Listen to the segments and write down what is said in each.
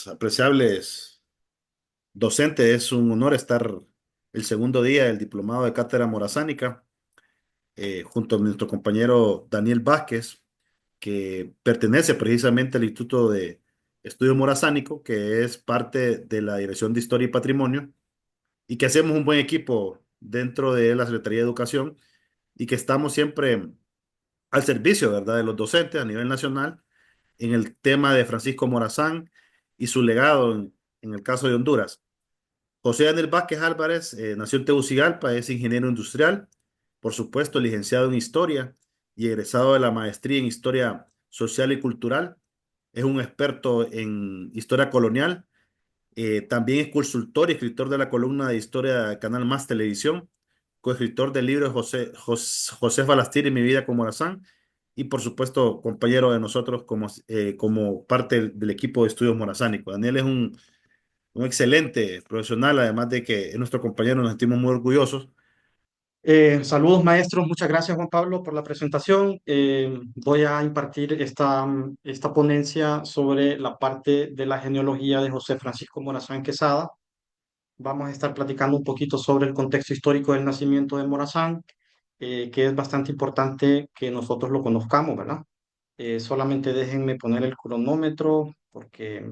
días, apreciables docentes. Es un honor estar el segundo día del Diplomado de Cátedra Morazánica junto a nuestro compañero Daniel Vázquez, que pertenece precisamente al Instituto de Estudio Morazánico, que es parte de la Dirección de Historia y Patrimonio, y que hacemos un buen equipo dentro de la Secretaría de Educación y que estamos siempre al servicio, ¿verdad?, de los docentes a nivel nacional en el tema de Francisco Morazán y su legado en el caso de Honduras. José Daniel Vázquez Álvarez nació en Tegucigalpa, es ingeniero industrial, por supuesto, licenciado en Historia y egresado de la maestría en Historia Social y Cultural. Es un experto en historia colonial. También es consultor y escritor de la columna de historia de Canal Más Televisión, coescritor del libro José Balastir y mi vida como Morazán, y por supuesto compañero de nosotros como parte del equipo de estudios morazánicos. Daniel es un excelente profesional, además de que es nuestro compañero, nos sentimos muy orgullosos. Saludos maestros, muchas gracias Juan Pablo por la presentación. Voy a impartir esta ponencia sobre la parte de la genealogía de José Francisco Morazán Quesada. Vamos a estar platicando un poquito sobre el contexto histórico del nacimiento de Morazán, que es bastante importante que nosotros lo conozcamos, ¿verdad? Solamente déjenme poner el cronómetro porque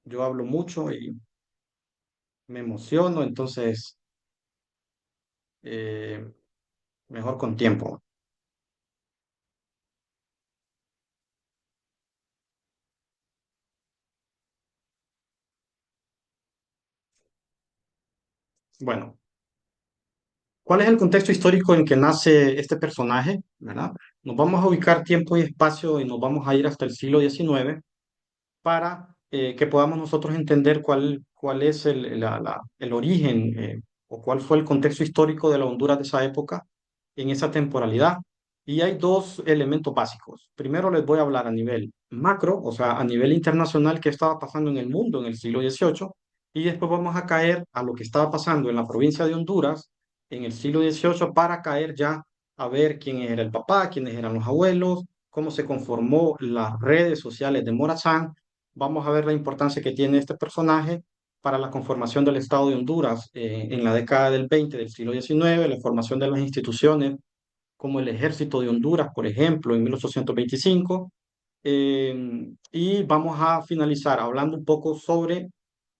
yo hablo mucho y me emociono, entonces eh, mejor con tiempo. Bueno. ¿Cuál es el contexto histórico en que nace este personaje? ¿Verdad? Nos vamos a ubicar tiempo y espacio y nos vamos a ir hasta el siglo XIX para que podamos nosotros entender cuál es el origen o cuál fue el contexto histórico de la Honduras de esa época en esa temporalidad. Y hay dos elementos básicos. Primero les voy a hablar a nivel macro, o sea, a nivel internacional, qué estaba pasando en el mundo en el siglo XVIII, y después vamos a caer a lo que estaba pasando en la provincia de Honduras en el siglo XVIII para caer ya a ver quién era el papá, quiénes eran los abuelos, cómo se conformó las redes sociales de Morazán. Vamos a ver la importancia que tiene este personaje para la conformación del Estado de Honduras en la década del 20 del siglo XIX, la formación de las instituciones como el Ejército de Honduras, por ejemplo, en 1825. Y vamos a finalizar hablando un poco sobre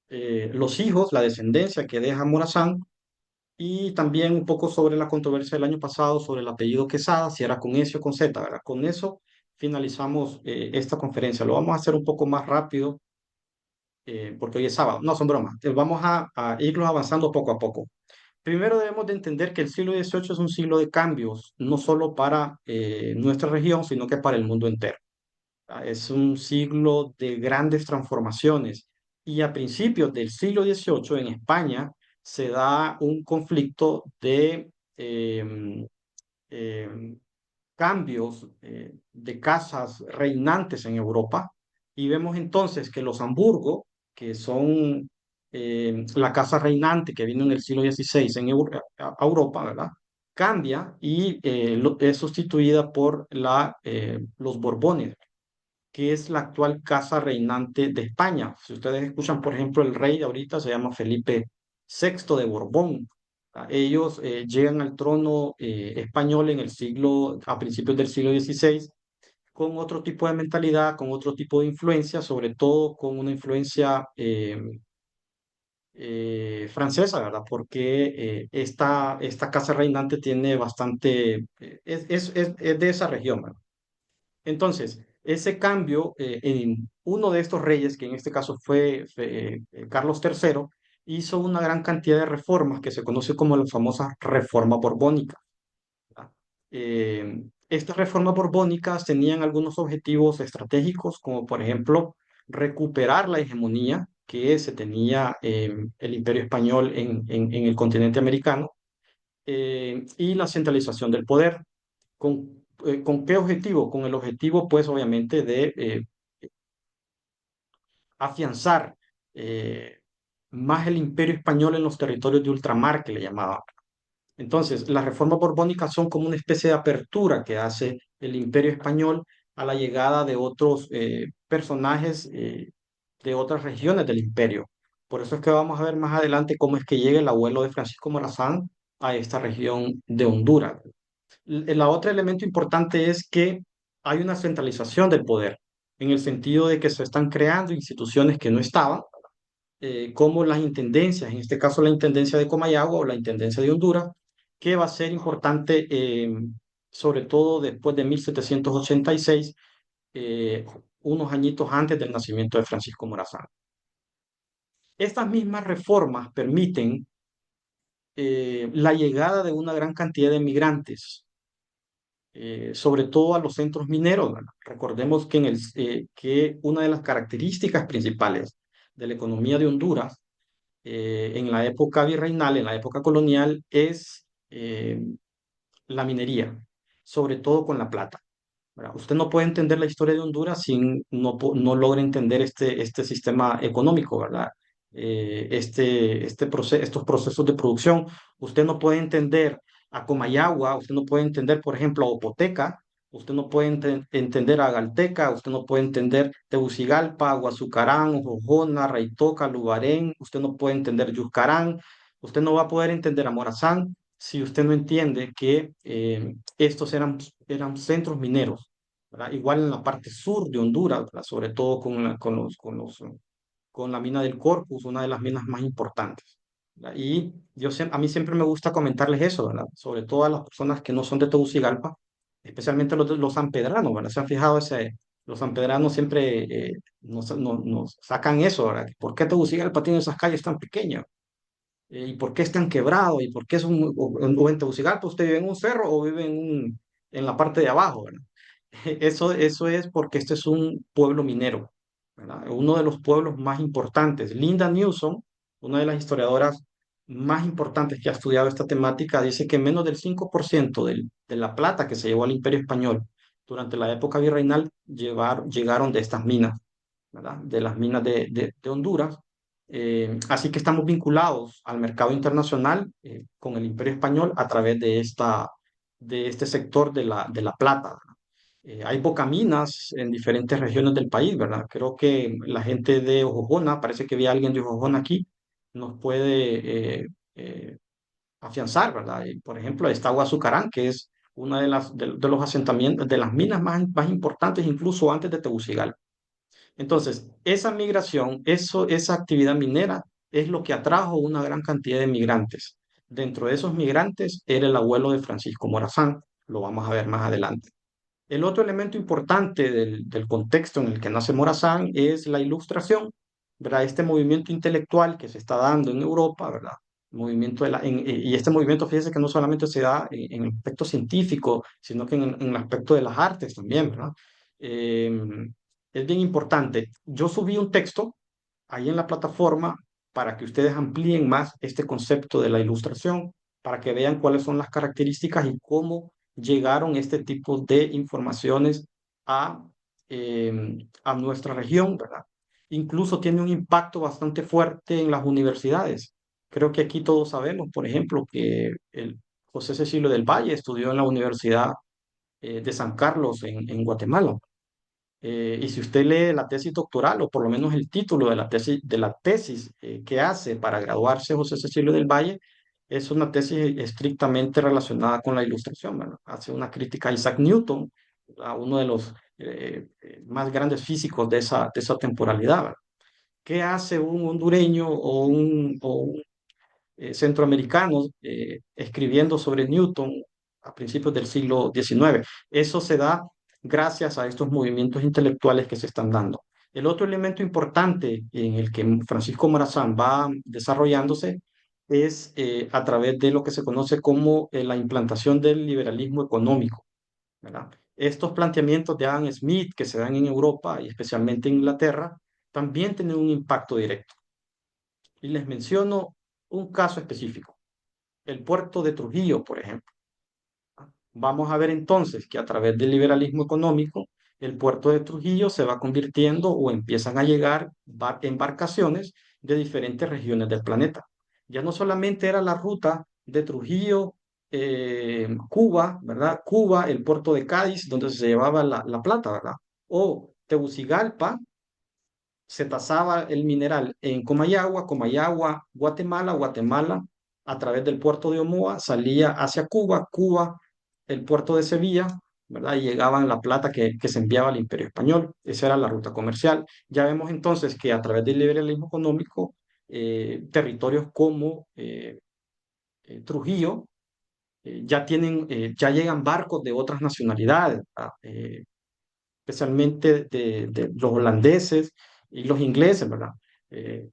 los hijos, la descendencia que deja Morazán y también un poco sobre la controversia del año pasado sobre el apellido Quesada, si era con S o con Z, ¿verdad? Con eso finalizamos esta conferencia. Lo vamos a hacer un poco más rápido porque hoy es sábado. No, son bromas. Vamos a irlos avanzando poco a poco. Primero debemos de entender que el siglo XVIII es un siglo de cambios, no solo para nuestra región, sino que para el mundo entero. Es un siglo de grandes transformaciones. Y a principios del siglo XVIII en España se da un conflicto de eh, cambios de casas reinantes en Europa y vemos entonces que los Hamburgo, que son la casa reinante que vino en el siglo XVI en Europa, ¿verdad? Cambia y es sustituida por los Borbones, que es la actual casa reinante de España. Si ustedes escuchan, por ejemplo, el rey de ahorita se llama Felipe VI de Borbón. Ellos llegan al trono español a principios del siglo XVI, con otro tipo de mentalidad, con otro tipo de influencia, sobre todo con una influencia francesa, ¿verdad? Porque esta casa reinante tiene bastante, es de esa región, ¿verdad? Entonces, ese cambio en uno de estos reyes, que en este caso fue Carlos III, hizo una gran cantidad de reformas que se conoce como la famosa Reforma Borbónica. ¿Verdad? Estas reformas borbónicas tenían algunos objetivos estratégicos, como por ejemplo recuperar la hegemonía que se tenía el Imperio Español en el continente americano y la centralización del poder. ¿Con qué objetivo? Con el objetivo, pues, obviamente, de afianzar eh, más el imperio español en los territorios de ultramar, que le llamaban. Entonces, las reformas borbónicas son como una especie de apertura que hace el imperio español a la llegada de otros personajes de otras regiones del imperio. Por eso es que vamos a ver más adelante cómo es que llega el abuelo de Francisco Morazán a esta región de Honduras. El otro elemento importante es que hay una centralización del poder, en el sentido de que se están creando instituciones que no estaban, como las intendencias, en este caso la intendencia de Comayagua o la intendencia de Honduras, que va a ser importante, sobre todo después de 1786, unos añitos antes del nacimiento de Francisco Morazán. Estas mismas reformas permiten la llegada de una gran cantidad de migrantes, sobre todo a los centros mineros, ¿verdad? Recordemos que, que una de las características principales de la economía de Honduras en la época virreinal, en la época colonial, es la minería, sobre todo con la plata. ¿Verdad? Usted no puede entender la historia de Honduras sin no logra entender este sistema económico, ¿verdad? Estos procesos de producción. Usted no puede entender a Comayagua, usted no puede entender, por ejemplo, a Opoteca, usted no puede entender a Galteca, usted no puede entender Tegucigalpa, Guazucarán, Jojona, Raitoca, Lubarén, usted no puede entender Yuscarán, usted no va a poder entender a Morazán si usted no entiende que estos eran centros mineros, ¿verdad? Igual en la parte sur de Honduras, ¿verdad? Sobre todo con la mina del Corpus, una de las minas más importantes, ¿verdad? Y a mí siempre me gusta comentarles eso, ¿verdad? Sobre todo a las personas que no son de Tegucigalpa, especialmente los sanpedranos, ¿verdad? ¿Se han fijado los sanpedranos siempre nos sacan eso, ¿verdad? ¿Por qué Tegucigalpa tiene esas calles tan pequeñas? ¿Y por qué están quebrados? ¿Y por qué o en Tegucigalpa usted vive en un cerro o vive en la parte de abajo, ¿verdad? Eso es porque este es un pueblo minero, ¿verdad? Uno de los pueblos más importantes. Linda Newson, una de las historiadoras más importantes que ha estudiado esta temática, dice que menos del 5% de la plata que se llevó al Imperio Español durante la época virreinal llegaron de estas minas, ¿verdad? De las minas de Honduras. Así que estamos vinculados al mercado internacional con el Imperio Español a través de este sector de la plata. Hay bocaminas en diferentes regiones del país, ¿verdad? Creo que la gente de Ojojona, parece que vi a alguien de Ojojona aquí, nos puede afianzar, ¿verdad? Y, por ejemplo, está Guazucarán, que es una de los asentamientos, de las minas más importantes, incluso antes de Tegucigalpa. Entonces, esa migración, esa actividad minera es lo que atrajo una gran cantidad de migrantes. Dentro de esos migrantes era el abuelo de Francisco Morazán, lo vamos a ver más adelante. El otro elemento importante del contexto en el que nace Morazán es la Ilustración, ¿verdad? Este movimiento intelectual que se está dando en Europa, ¿verdad? Y este movimiento, fíjese que no solamente se da en el aspecto científico, sino que en el aspecto de las artes también, ¿verdad? Eh, es bien importante. Yo subí un texto ahí en la plataforma para que ustedes amplíen más este concepto de la ilustración, para que vean cuáles son las características y cómo llegaron este tipo de informaciones a, a nuestra región, ¿verdad? Incluso tiene un impacto bastante fuerte en las universidades. Creo que aquí todos sabemos, por ejemplo, que el José Cecilio del Valle estudió en la Universidad de San Carlos en Guatemala. Y si usted lee la tesis doctoral, o por lo menos el título de la tesis que hace para graduarse José Cecilio del Valle, es una tesis estrictamente relacionada con la ilustración, ¿verdad? Hace una crítica a Isaac Newton, a uno de los más grandes físicos de esa temporalidad, ¿verdad? ¿Qué hace un hondureño o un centroamericanos escribiendo sobre Newton a principios del siglo XIX? Eso se da gracias a estos movimientos intelectuales que se están dando. El otro elemento importante en el que Francisco Morazán va desarrollándose es a través de lo que se conoce como la implantación del liberalismo económico, ¿verdad? Estos planteamientos de Adam Smith que se dan en Europa y especialmente en Inglaterra también tienen un impacto directo. Y les menciono un caso específico, el puerto de Trujillo, por ejemplo. Vamos a ver entonces que a través del liberalismo económico, el puerto de Trujillo se va convirtiendo o empiezan a llegar embarcaciones de diferentes regiones del planeta. Ya no solamente era la ruta de Trujillo, Cuba, ¿verdad? Cuba, el puerto de Cádiz, donde se llevaba la plata, ¿verdad? O Tegucigalpa, se tasaba el mineral en Comayagua, Comayagua, Guatemala, Guatemala, a través del puerto de Omoa, salía hacia Cuba, Cuba, el puerto de Sevilla, ¿verdad? Y llegaban la plata que se enviaba al Imperio Español. Esa era la ruta comercial. Ya vemos entonces que a través del liberalismo económico, territorios como Trujillo, ya llegan barcos de otras nacionalidades, ¿verdad? Especialmente de los holandeses y los ingleses, ¿verdad? Eh,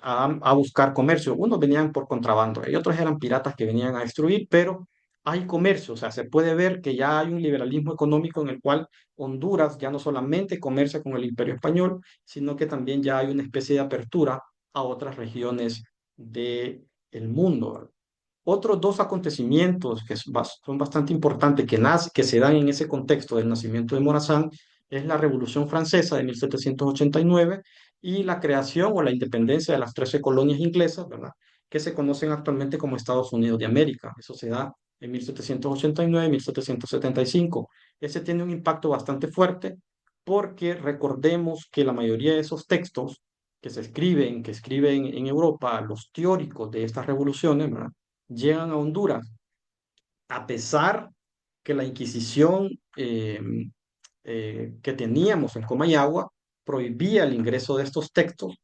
a buscar comercio. Unos venían por contrabando y otros eran piratas que venían a destruir, pero hay comercio, o sea, se puede ver que ya hay un liberalismo económico en el cual Honduras ya no solamente comercia con el Imperio Español, sino que también ya hay una especie de apertura a otras regiones del mundo. Otros dos acontecimientos que son bastante importantes, que se dan en ese contexto del nacimiento de Morazán, es la Revolución Francesa de 1789 y la creación o la independencia de las 13 colonias inglesas, ¿verdad? Que se conocen actualmente como Estados Unidos de América. Eso se da en 1789 y 1775. Ese tiene un impacto bastante fuerte porque recordemos que la mayoría de esos textos que escriben en Europa los teóricos de estas revoluciones, ¿verdad? Llegan a Honduras, a pesar que la Inquisición que teníamos en Comayagua prohibía el ingreso de estos textos,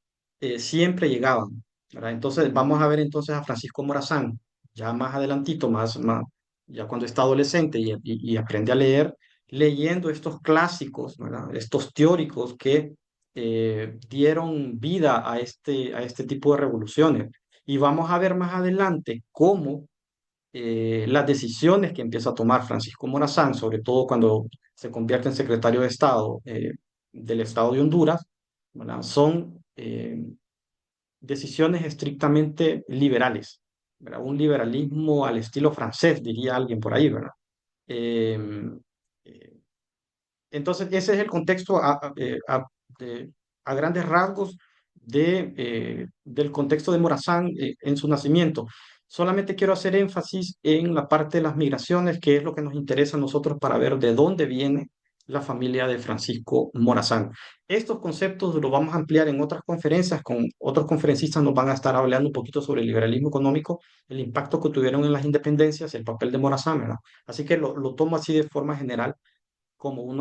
siempre llegaban, ¿verdad? Entonces vamos a ver entonces a Francisco Morazán, ya más adelantito, ya cuando está adolescente y aprende a leer, leyendo estos clásicos, ¿verdad? Estos teóricos que dieron vida a este tipo de revoluciones. Y vamos a ver más adelante cómo las decisiones que empieza a tomar Francisco Morazán, sobre todo cuando se convierte en secretario de Estado del Estado de Honduras, ¿verdad? Son decisiones estrictamente liberales, ¿verdad? Un liberalismo al estilo francés, diría alguien por ahí, ¿verdad? Eh, eh, entonces, ese es el contexto a grandes rasgos del contexto de Morazán en su nacimiento. Solamente quiero hacer énfasis en la parte de las migraciones, que es lo que nos interesa a nosotros para ver de dónde viene la familia de Francisco Morazán. Estos conceptos los vamos a ampliar en otras conferencias, con otros conferencistas nos van a estar hablando un poquito sobre el liberalismo económico, el impacto que tuvieron en las independencias, el papel de Morazán, ¿verdad? Así que lo tomo así de forma general como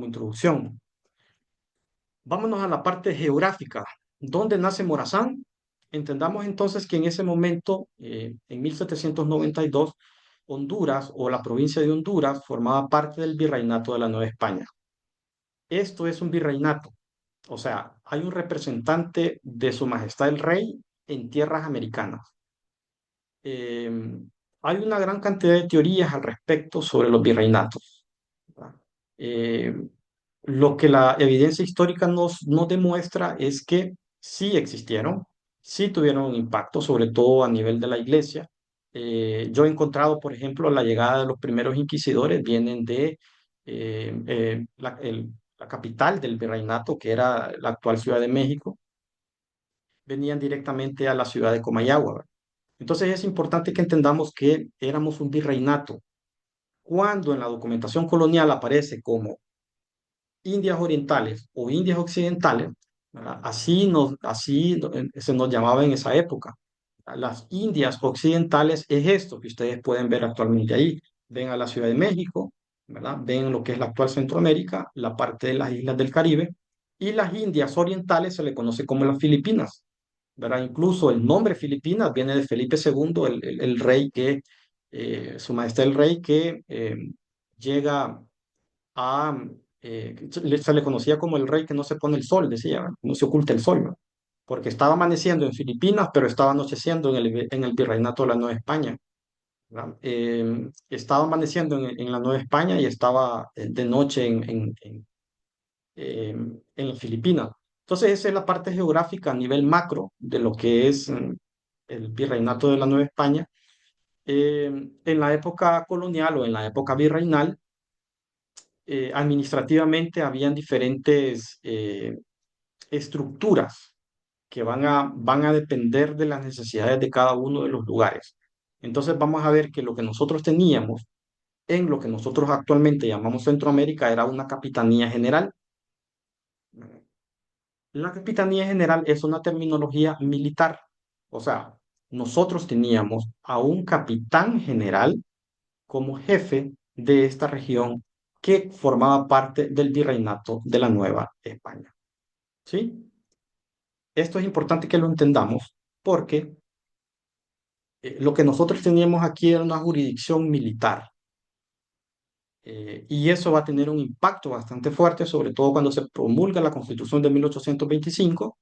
introducción. Vámonos a la parte geográfica. ¿Dónde nace Morazán? Entendamos entonces que en ese momento, en 1792, Honduras o la provincia de Honduras formaba parte del virreinato de la Nueva España. Esto es un virreinato, o sea, hay un representante de Su Majestad el Rey en tierras americanas. Eh, Hay una gran cantidad de teorías al respecto sobre los virreinatos, ¿verdad? Eh, lo que la evidencia histórica nos demuestra es que sí existieron, sí tuvieron un impacto, sobre todo a nivel de la iglesia. Yo he encontrado, por ejemplo, la llegada de los primeros inquisidores vienen de la capital del virreinato, que era la actual Ciudad de México, venían directamente a la ciudad de Comayagua, ¿verdad? Entonces es importante que entendamos que éramos un virreinato. Cuando en la documentación colonial aparece como Indias Orientales o Indias Occidentales, ¿verdad? Se nos llamaba en esa época. Las Indias Occidentales es esto que ustedes pueden ver actualmente ahí. Ven a la Ciudad de México, ¿verdad? Ven lo que es la actual Centroamérica, la parte de las islas del Caribe, y las Indias Orientales se le conoce como las Filipinas, ¿verdad? Incluso el nombre Filipinas viene de Felipe II, el rey su majestad el rey que llega a, se le conocía como el rey que no se pone el sol, decía, ¿verdad? No se oculta el sol, ¿verdad? Porque estaba amaneciendo en Filipinas, pero estaba anocheciendo en el virreinato de la Nueva España, ¿verdad? Estaba amaneciendo en la Nueva España y estaba de noche en las Filipinas. Entonces, esa es la parte geográfica a nivel macro de lo que es el virreinato de la Nueva España. En la época colonial o en la época virreinal, administrativamente habían diferentes estructuras que van a depender de las necesidades de cada uno de los lugares. Entonces vamos a ver que lo que nosotros teníamos en lo que nosotros actualmente llamamos Centroamérica era una capitanía general. La capitanía general es una terminología militar. O sea, nosotros teníamos a un capitán general como jefe de esta región que formaba parte del virreinato de la Nueva España. ¿Sí? Esto es importante que lo entendamos porque lo que nosotros teníamos aquí era una jurisdicción militar. Y eso va a tener un impacto bastante fuerte, sobre todo cuando se promulga la Constitución de 1825,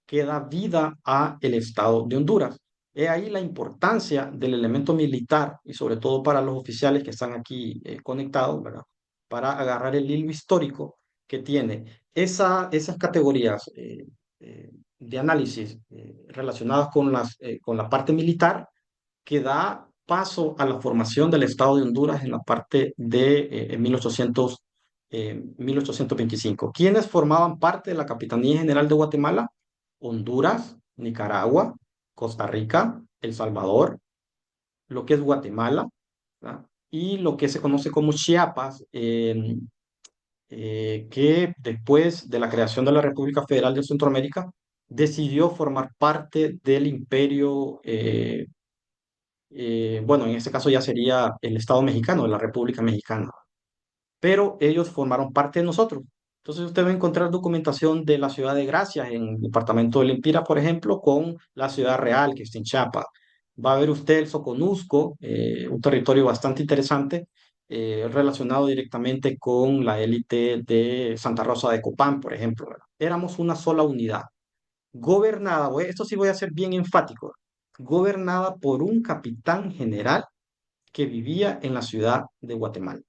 que da vida a el Estado de Honduras. Es ahí la importancia del elemento militar y sobre todo para los oficiales que están aquí conectados, ¿verdad? Para agarrar el hilo histórico que tiene esas categorías de análisis relacionadas con la parte militar que da paso a la formación del Estado de Honduras en la parte de 1825. ¿Quiénes formaban parte de la Capitanía General de Guatemala? Honduras, Nicaragua, Costa Rica, El Salvador, lo que es Guatemala, ¿verdad? Y lo que se conoce como Chiapas, que después de la creación de la República Federal de Centroamérica, decidió formar parte del imperio bueno, en este caso ya sería el Estado mexicano, de la República Mexicana, pero ellos formaron parte de nosotros. Entonces usted va a encontrar documentación de la ciudad de Gracias en el departamento de Lempira, por ejemplo, con la ciudad real que está en Chiapas. Va a ver usted el Soconusco, un territorio bastante interesante relacionado directamente con la élite de Santa Rosa de Copán, por ejemplo, ¿verdad? Éramos una sola unidad gobernada, esto sí voy a ser bien enfático, gobernada por un capitán general que vivía en la ciudad de Guatemala.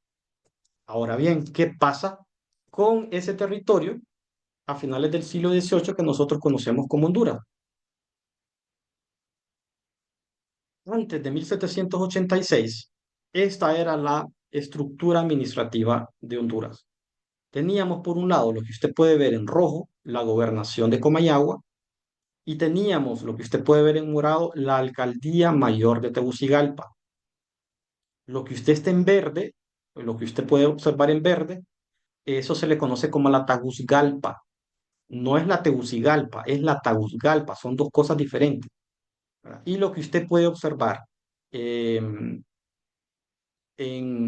Ahora bien, ¿qué pasa con ese territorio a finales del siglo XVIII que nosotros conocemos como Honduras? Antes de 1786, esta era la estructura administrativa de Honduras. Teníamos por un lado lo que usted puede ver en rojo, la gobernación de Comayagua, y teníamos lo que usted puede ver en morado, la alcaldía mayor de Tegucigalpa. Lo que usted está en verde, lo que usted puede observar en verde, eso se le conoce como la Taguzgalpa. No es la Tegucigalpa, es la Taguzgalpa. Son dos cosas diferentes, ¿verdad? Y lo que usted puede observar eh,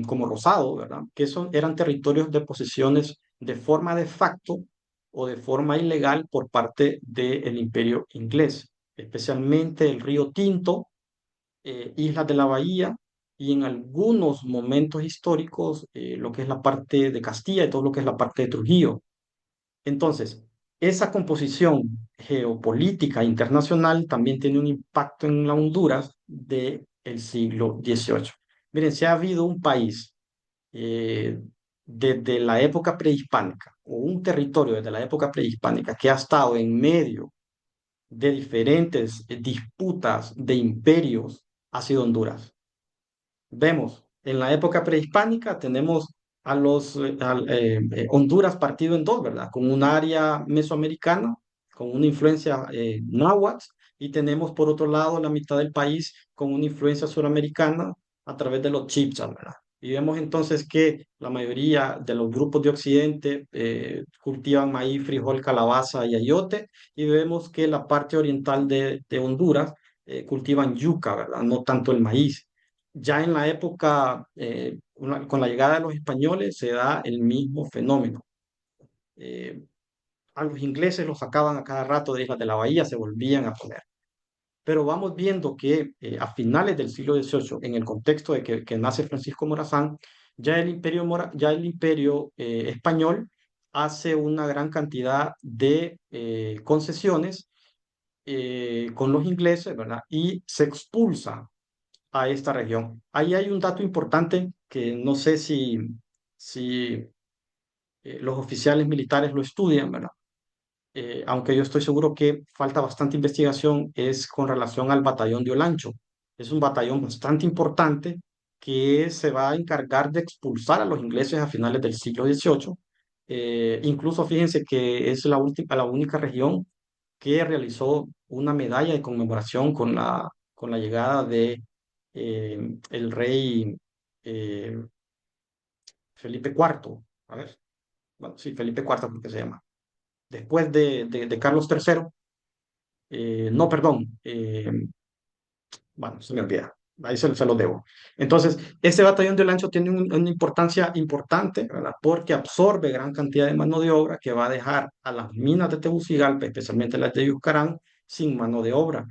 como rosado, ¿verdad? Que eran territorios de posesiones de forma de facto o de forma ilegal por parte del Imperio inglés, especialmente el río Tinto, islas de la Bahía y en algunos momentos históricos lo que es la parte de Castilla y todo lo que es la parte de Trujillo. Entonces, esa composición geopolítica internacional también tiene un impacto en la Honduras del siglo XVIII. Miren, si ha habido un país eh, desde la época prehispánica o un territorio desde la época prehispánica que ha estado en medio de diferentes disputas de imperios, ha sido Honduras. Vemos, en la época prehispánica tenemos a Honduras partido en dos, ¿verdad? Con un área mesoamericana, con una influencia náhuatl, y tenemos por otro lado la mitad del país con una influencia suramericana a través de los chibchas, ¿verdad? Y vemos entonces que la mayoría de los grupos de Occidente cultivan maíz, frijol, calabaza y ayote, y vemos que la parte oriental de Honduras cultivan yuca, ¿verdad? No tanto el maíz. Ya en la época, con la llegada de los españoles, se da el mismo fenómeno. Eh, a los ingleses los sacaban a cada rato de Islas de la Bahía, se volvían a poner. Pero vamos viendo que a finales del siglo XVIII, en el contexto de que nace Francisco Morazán, ya el imperio español hace una gran cantidad de concesiones con los ingleses, ¿verdad? Y se expulsa a esta región. Ahí hay un dato importante que no sé si los oficiales militares lo estudian, ¿verdad? Aunque yo estoy seguro que falta bastante investigación, es con relación al batallón de Olancho. Es un batallón bastante importante que se va a encargar de expulsar a los ingleses a finales del siglo XVIII. Incluso fíjense que es la única región que realizó una medalla de conmemoración con la llegada de el rey eh, Felipe IV. A ver, bueno, sí, Felipe IV, creo que se llama. después de Carlos III. No, perdón, bueno, se me olvida, ahí se lo debo. Entonces, este batallón de Lancho tiene una importancia importante, ¿verdad? Porque absorbe gran cantidad de mano de obra que va a dejar a las minas de Tegucigalpa, especialmente las de Yuscarán, sin mano de obra,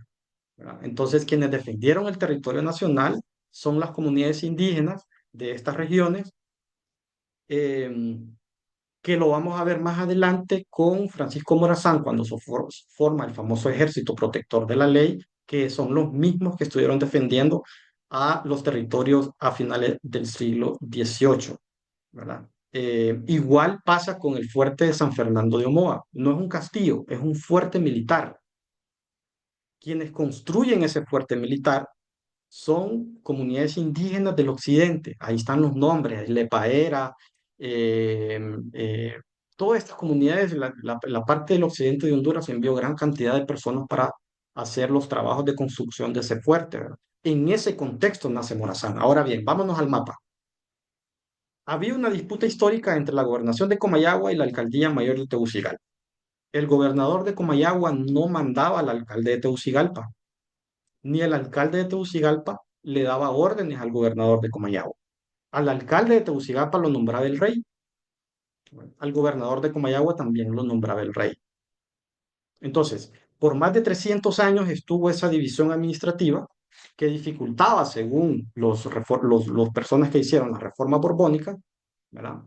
¿verdad? Entonces, quienes defendieron el territorio nacional son las comunidades indígenas de estas regiones, eh, que lo vamos a ver más adelante con Francisco Morazán cuando forma el famoso Ejército Protector de la Ley, que son los mismos que estuvieron defendiendo a los territorios a finales del siglo XVIII, ¿verdad? Igual pasa con el fuerte de San Fernando de Omoa. No es un castillo, es un fuerte militar. Quienes construyen ese fuerte militar son comunidades indígenas del occidente. Ahí están los nombres, Lepaera, eh, eh, todas estas comunidades, la parte del occidente de Honduras envió gran cantidad de personas para hacer los trabajos de construcción de ese fuerte, ¿verdad? En ese contexto nace Morazán. Ahora bien, vámonos al mapa. Había una disputa histórica entre la gobernación de Comayagua y la alcaldía mayor de Tegucigalpa. El gobernador de Comayagua no mandaba al alcalde de Tegucigalpa, ni el alcalde de Tegucigalpa le daba órdenes al gobernador de Comayagua. Al alcalde de Tegucigalpa lo nombraba el rey, al gobernador de Comayagua también lo nombraba el rey. Entonces, por más de 300 años estuvo esa división administrativa que dificultaba, según los personas que hicieron la reforma borbónica, ¿verdad?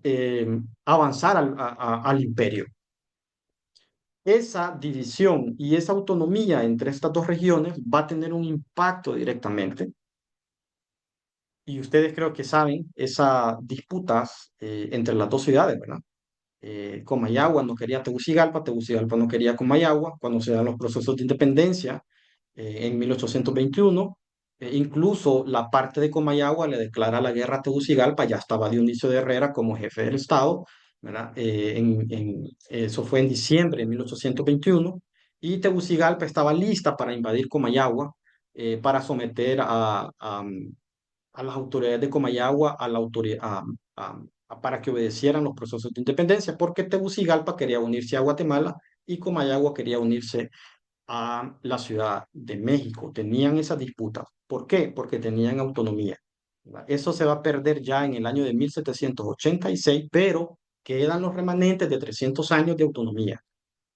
Avanzar al imperio. Esa división y esa autonomía entre estas dos regiones va a tener un impacto directamente, y ustedes creo que saben esas disputas entre las dos ciudades, ¿verdad? Comayagua no quería Tegucigalpa, Tegucigalpa no quería Comayagua, cuando se dan los procesos de independencia en 1821. Incluso la parte de Comayagua le declara la guerra a Tegucigalpa, ya estaba Dionisio de Herrera como jefe del Estado, ¿verdad? Eso fue en diciembre de 1821, y Tegucigalpa estaba lista para invadir Comayagua, para someter a las autoridades de Comayagua a la para que obedecieran los procesos de independencia, porque Tegucigalpa quería unirse a Guatemala y Comayagua quería unirse a la Ciudad de México. Tenían esas disputas. ¿Por qué? Porque tenían autonomía, ¿verdad? Eso se va a perder ya en el año de 1786, pero quedan los remanentes de 300 años de autonomía,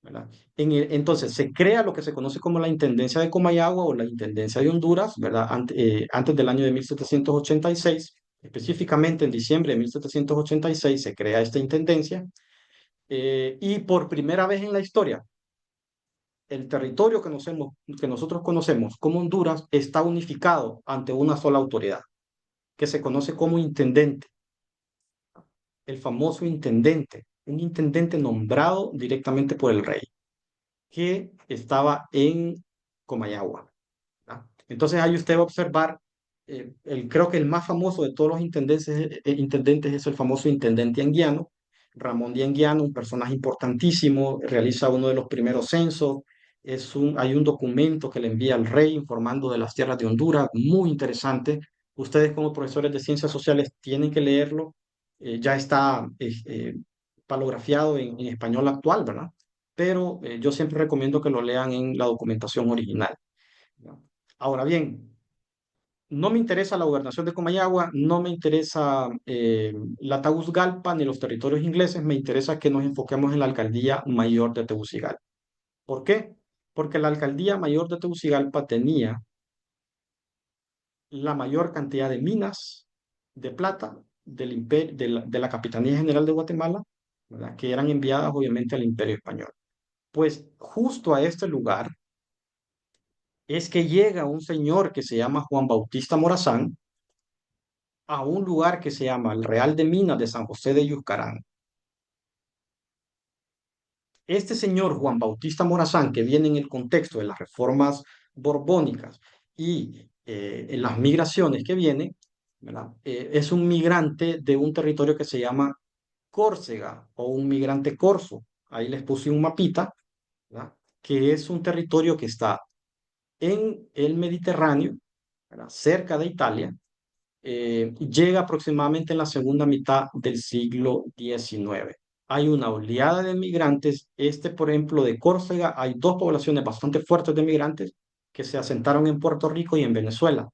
¿verdad? Entonces, se crea lo que se conoce como la Intendencia de Comayagua o la Intendencia de Honduras, ¿verdad? Antes del año de 1786, específicamente en diciembre de 1786 se crea esta intendencia, y por primera vez en la historia, el territorio que nosotros conocemos como Honduras está unificado ante una sola autoridad, que se conoce como intendente, el famoso intendente, un intendente nombrado directamente por el rey, que estaba en Comayagua, ¿verdad? Entonces ahí usted va a observar, creo que el más famoso de todos los intendentes es el famoso intendente anguiano, Ramón de Anguiano, un personaje importantísimo, realiza uno de los primeros censos. Hay un documento que le envía al rey informando de las tierras de Honduras, muy interesante. Ustedes como profesores de ciencias sociales tienen que leerlo. Ya está palografiado en español actual, ¿verdad? Pero yo siempre recomiendo que lo lean en la documentación original, ¿no? Ahora bien, no me interesa la gobernación de Comayagua, no me interesa la Tegucigalpa ni los territorios ingleses, me interesa que nos enfoquemos en la alcaldía mayor de Tegucigalpa. ¿Por qué? Porque la alcaldía mayor de Tegucigalpa tenía la mayor cantidad de minas de plata de la Capitanía General de Guatemala, ¿verdad? Que eran enviadas obviamente al Imperio Español. Pues justo a este lugar es que llega un señor que se llama Juan Bautista Morazán a un lugar que se llama el Real de Minas de San José de Yuscarán. Este señor Juan Bautista Morazán, que viene en el contexto de las reformas borbónicas y en las migraciones que vienen, ¿verdad? Es un migrante de un territorio que se llama Córcega o un migrante corso. Ahí les puse un mapita, ¿verdad? Que es un territorio que está en el Mediterráneo, ¿verdad? Cerca de Italia. Llega aproximadamente en la segunda mitad del siglo XIX. hay una oleada de migrantes. Por ejemplo, de Córcega, hay dos poblaciones bastante fuertes de migrantes que se asentaron en Puerto Rico y en Venezuela.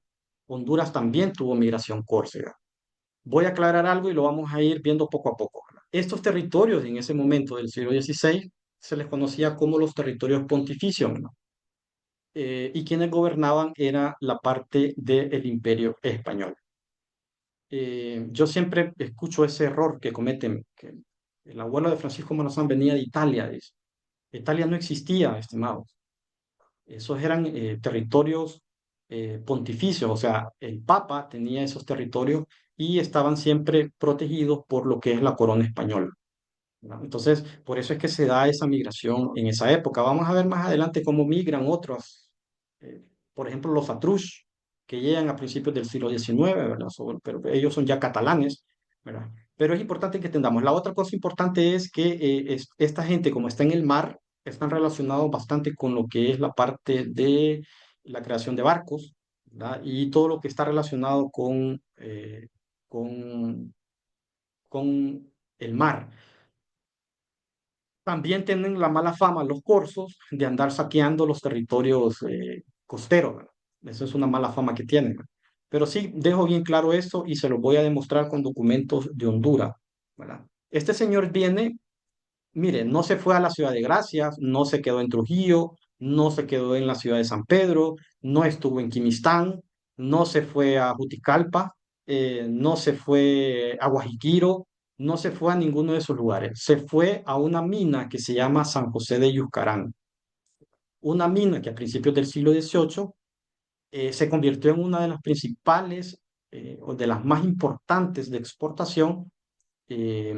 Honduras también tuvo migración córcega. Voy a aclarar algo y lo vamos a ir viendo poco a poco. Estos territorios en ese momento del siglo XVI se les conocía como los territorios pontificios, ¿no? Y quienes gobernaban era la parte del Imperio Español. Yo siempre escucho ese error que cometen, que el abuelo de Francisco Morazán venía de Italia, dice. Italia no existía, estimados. Esos eran territorios pontificios, o sea, el Papa tenía esos territorios y estaban siempre protegidos por lo que es la corona española, ¿no? Entonces, por eso es que se da esa migración en esa época. Vamos a ver más adelante cómo migran otros, eh, por ejemplo, los Atrush, que llegan a principios del siglo XIX, ¿verdad? Pero ellos son ya catalanes, ¿verdad? Pero es importante que entendamos. La otra cosa importante es que esta gente, como está en el mar, están relacionados bastante con lo que es la parte de la creación de barcos, ¿verdad? Y todo lo que está relacionado con, con el mar. También tienen la mala fama los corsos de andar saqueando los territorios costeros, ¿verdad? Eso es una mala fama que tienen, ¿verdad? Pero sí dejo bien claro eso y se lo voy a demostrar con documentos de Honduras, ¿verdad? Este señor viene. Mire, no se fue a la ciudad de Gracias, no se quedó en Trujillo, no se quedó en la ciudad de San Pedro, no estuvo en Quimistán, no se fue a Juticalpa, no se fue a Guajiquiro, no se fue a ninguno de esos lugares. Se fue a una mina que se llama San José de Yuscarán, una mina que a principios del siglo XVIII se convirtió en una de las principales o de las más importantes de exportación. eh,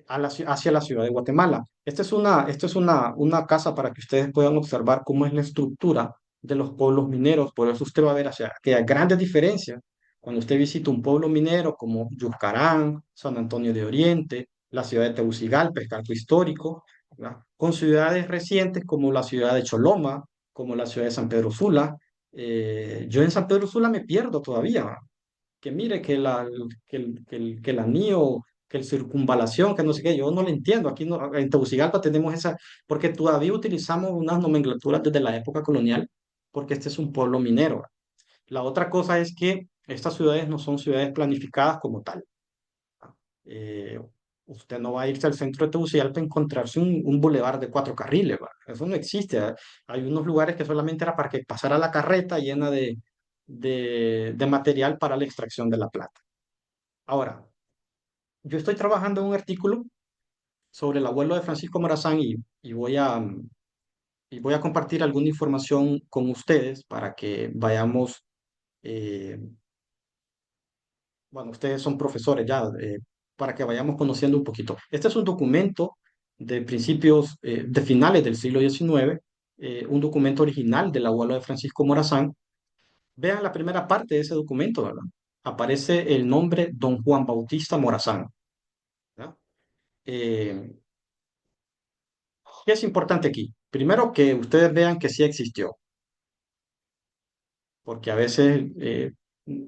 hacia la ciudad de Guatemala. Esta es una casa para que ustedes puedan observar cómo es la estructura de los pueblos mineros. Por eso usted va a ver que hay grandes diferencias cuando usted visita un pueblo minero como Yuscarán, San Antonio de Oriente, la ciudad de Tegucigalpa, el casco histórico, ¿verdad? Con ciudades recientes como la ciudad de Choloma, como la ciudad de San Pedro Sula. Yo en San Pedro Sula me pierdo todavía, que mire que el anillo, que el circunvalación, que no sé qué, yo no lo entiendo. Aquí en Tegucigalpa tenemos esa, porque todavía utilizamos unas nomenclaturas desde la época colonial, porque este es un pueblo minero. La otra cosa es que estas ciudades no son ciudades planificadas como tal. Eh, Usted no va a irse al centro de Tegucigalpa a encontrarse un bulevar de 4 carriles, ¿va? Eso no existe. Hay unos lugares que solamente era para que pasara la carreta llena de material para la extracción de la plata. Ahora, yo estoy trabajando en un artículo sobre el abuelo de Francisco Morazán y voy a compartir alguna información con ustedes para que vayamos, eh, bueno, ustedes son profesores ya, para que vayamos conociendo un poquito. Este es un documento de principios, de finales del siglo XIX, un documento original del abuelo de Francisco Morazán. Vean la primera parte de ese documento, ¿verdad? Aparece el nombre Don Juan Bautista Morazán, ¿verdad? Eh, ¿Qué es importante aquí? Primero, que ustedes vean que sí existió, porque a veces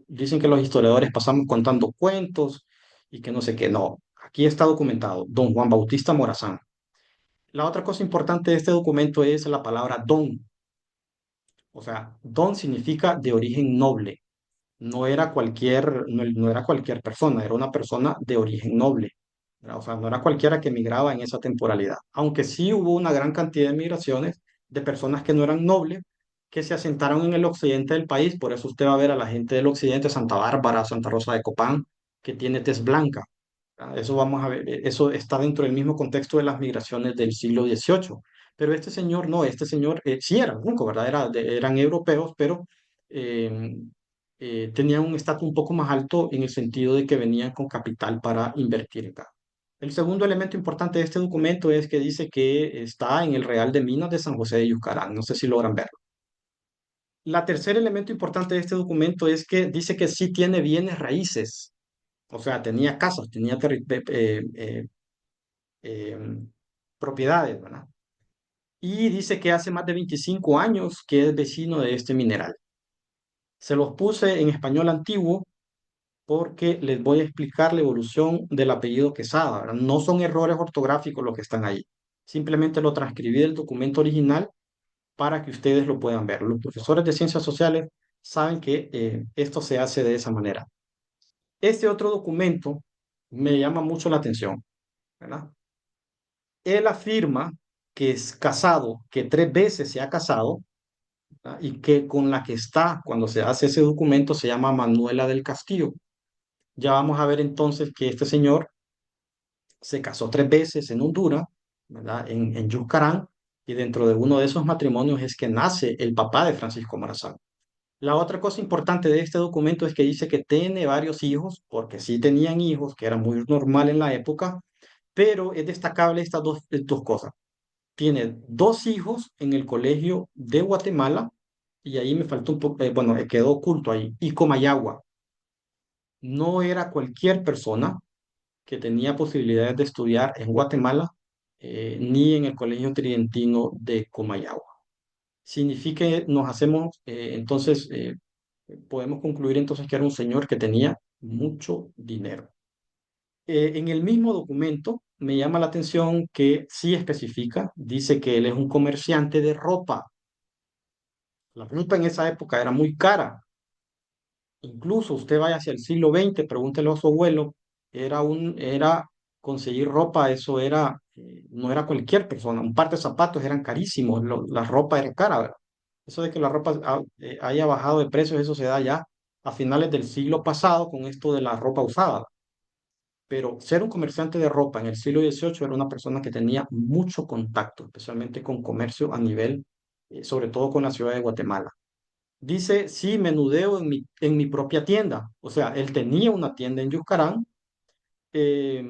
dicen que los historiadores pasamos contando cuentos y que no sé qué. No, aquí está documentado, don Juan Bautista Morazán. La otra cosa importante de este documento es la palabra don. O sea, don significa de origen noble. No era cualquier persona, era una persona de origen noble, ¿verdad? O sea, no era cualquiera que emigraba en esa temporalidad, aunque sí hubo una gran cantidad de migraciones de personas que no eran nobles, que se asentaron en el occidente del país. Por eso usted va a ver a la gente del occidente, Santa Bárbara, Santa Rosa de Copán, que tiene tez blanca. Eso vamos a ver, eso está dentro del mismo contexto de las migraciones del siglo XVIII. Pero este señor no, este señor sí era blanco, ¿verdad? Eran europeos, pero eh, tenían un estatus un poco más alto en el sentido de que venían con capital para invertir acá. El segundo elemento importante de este documento es que dice que está en el Real de Minas de San José de Yucarán. No sé si logran verlo. La tercer elemento importante de este documento es que dice que sí tiene bienes raíces. O sea, tenía casas, tenía eh, propiedades, ¿verdad? Y dice que hace más de 25 años que es vecino de este mineral. Se los puse en español antiguo porque les voy a explicar la evolución del apellido Quesada, ¿verdad? No son errores ortográficos los que están ahí. Simplemente lo transcribí del documento original para que ustedes lo puedan ver. Los profesores de ciencias sociales saben que esto se hace de esa manera. Este otro documento me llama mucho la atención, ¿verdad? Él afirma que es casado, que 3 veces se ha casado, ¿verdad? Y que con la que está cuando se hace ese documento se llama Manuela del Castillo. Ya vamos a ver entonces que este señor se casó 3 veces en Honduras, ¿verdad? En Yuscarán, y dentro de uno de esos matrimonios es que nace el papá de Francisco Morazán. La otra cosa importante de este documento es que dice que tiene varios hijos, porque sí tenían hijos, que era muy normal en la época, pero es destacable estas dos cosas. Tiene 2 hijos en el colegio de Guatemala, y ahí me faltó un poco, bueno, quedó oculto ahí, y Comayagua. No era cualquier persona que tenía posibilidades de estudiar en Guatemala, ni en el Colegio Tridentino de Comayagua. Significa que nos hacemos, entonces, podemos concluir entonces que era un señor que tenía mucho dinero. En el mismo documento me llama la atención que sí especifica, dice que él es un comerciante de ropa. La ropa en esa época era muy cara. Incluso usted vaya hacia el siglo XX, pregúntele a su abuelo, era conseguir ropa, eso era, no era cualquier persona. Un par de zapatos eran carísimos, la ropa era cara, ¿verdad? Eso de que la ropa haya bajado de precios, eso se da ya a finales del siglo pasado con esto de la ropa usada. Pero ser un comerciante de ropa en el siglo XVIII era una persona que tenía mucho contacto, especialmente con comercio a nivel, sobre todo con la ciudad de Guatemala. Dice, sí, menudeo en mi propia tienda. O sea, él tenía una tienda en Yuscarán, eh,